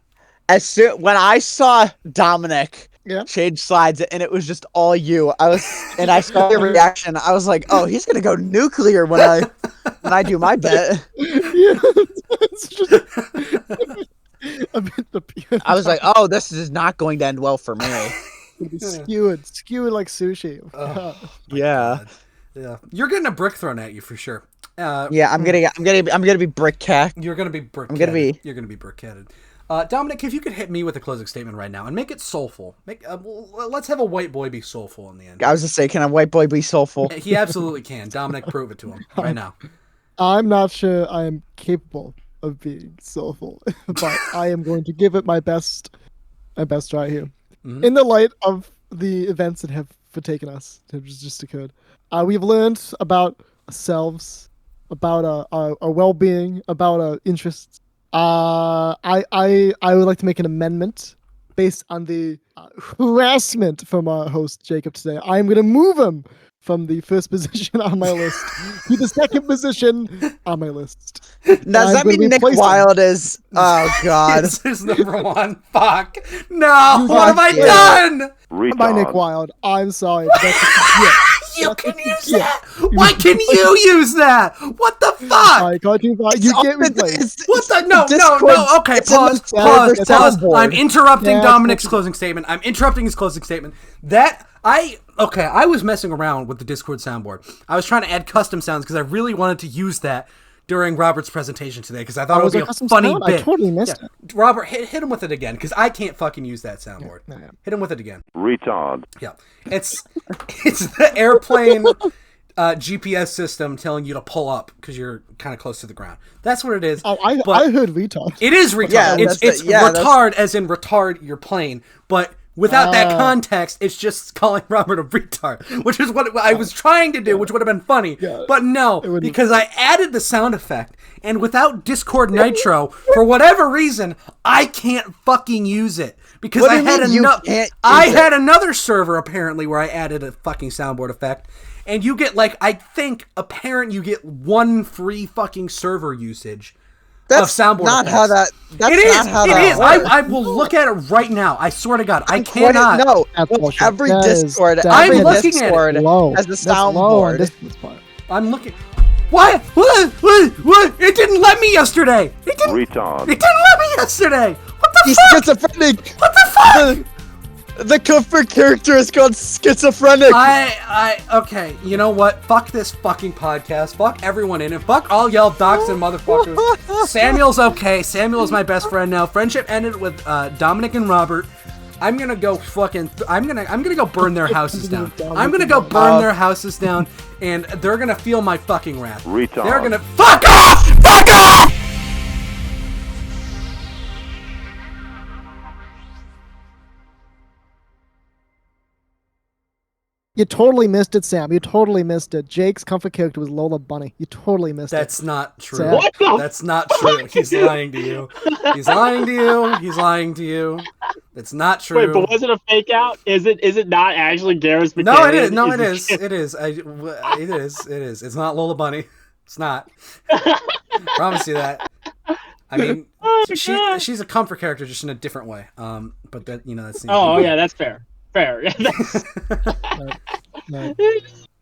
when I saw Dominic change slides, and it was just all you, I saw your reaction. I was like, oh, he's gonna go nuclear when I do my bit. It's just I was like, oh, this is not going to end well for me. Skewered like sushi. Yeah. Yeah, you're getting a brick thrown at you for sure. Yeah, I'm gonna be brick-cat. You're gonna be brick. You're gonna be brick-headed. Dominic, if you could hit me with a closing statement right now and make it soulful. Let's have a white boy be soulful in the end. I was just saying, can a white boy be soulful? He absolutely can. Dominic, prove it to him right now. I'm not sure I am capable of being soulful, but I am going to give it my best try here. Mm-hmm. In the light of the events that have fortaken us, that have just occurred, we've learned about ourselves, about our well-being, about our interests. I would like to make an amendment based on the harassment from our host Jacob today. I'm going to move him from the first position on my list to the second position on my list. Does that mean Nick Wilde is? Oh God, this is number 1. Fuck no! What have I done? By Nick Wilde. I'm sorry. But that's you can use that? Why can you use that? What the fuck? You get me, What the? No. Okay, pause. I'm interrupting Dominic's closing statement. I'm interrupting his closing statement. I was messing around with the Discord soundboard. I was trying to add custom sounds because I really wanted to use that during Robert's presentation today because I thought it would be a funny bit. I totally missed it. Robert, hit him with it again because I can't fucking use that soundboard. Yeah. Hit him with it again. Retard. Yeah, it's the airplane GPS system telling you to pull up because you're kind of close to the ground. That's what it is. Oh, I heard retard. It is retard. Yeah, it's retard as in retard your plane, but without that context, it's just calling Robert a retard, which is what I was trying to do, which would have been funny. Yeah. But no, because I added the sound effect, and without Discord Nitro, for whatever reason, I can't fucking use it. Because I had another server, apparently, where I added a fucking soundboard effect, and you get, you get 1 free fucking server usage. That's not how that. I will look at it right now. I swear to God, I cannot. No, every Discord has the soundboard. I'm looking. What? It didn't let me yesterday. Retard. It didn't let me yesterday. What the He's fuck? Schizophrenic. What the fuck? The comfort character is called Schizophrenic. Okay, you know what? Fuck this fucking podcast. Fuck everyone in it. Fuck all y'all doxxed and motherfuckers. Samuel's okay. Samuel is my best friend now. Friendship ended with Dominic and Robert. I'm gonna go fucking. I'm gonna go burn their houses down. I'm gonna go burn their houses down, and they're gonna feel my fucking wrath. Retard. They're gonna fuck off. Fuck off. You totally missed it, Sam. You totally missed it. Jake's comfort character was Lola Bunny. You totally missed it. That's not true. That's not true. He's lying to you. He's lying to you. He's lying to you. It's not true. Wait, but was it a fake out? Is it not actually Garrus McCarran? No, it is. No, it is. It is. It is. It's not Lola Bunny. It's not. Promise you that. I mean, she's a comfort character just in a different way. But that that's. Oh yeah, that's fair. Fair.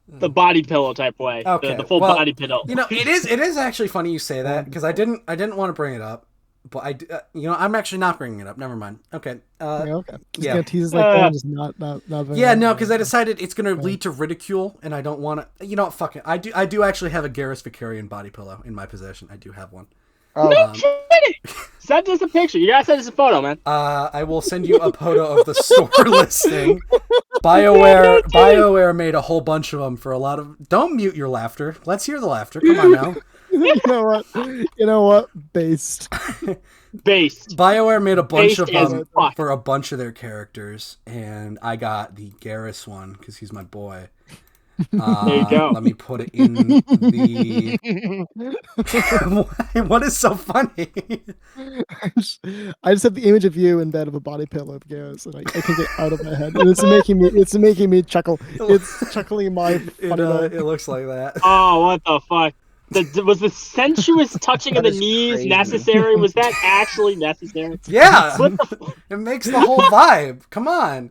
The body pillow type way. Okay. The full body pillow. It is actually funny you say that because I didn't want to bring it up, but I'm actually not bringing it up. Never mind. Okay. Okay. Just gonna tease like that. Just not. Yeah, no, because I decided it's gonna lead to ridicule, and I don't want to. Fuck it. I do actually have a Garrus Vicarian body pillow in my possession. I do have one. No kidding! Send us a picture. You gotta send us a photo, man. I will send you a photo of the store listing. BioWare made a whole bunch of them for a lot of. Don't mute your laughter. Let's hear the laughter. Come on now. You know what? Based. BioWare made a bunch of them for a bunch of their characters, and I got the Garrus one because he's my boy. There you go. Let me put it in the. What is so funny? I just have the image of you in bed of a body pillow of Garrus, and I can't get out of my head. And it's making me chuckle. It's chuckling my. It looks like that. Oh, what the fuck! Was the sensuous touching of the knees necessary? Was that actually necessary? Yeah, it makes the whole vibe. Come on.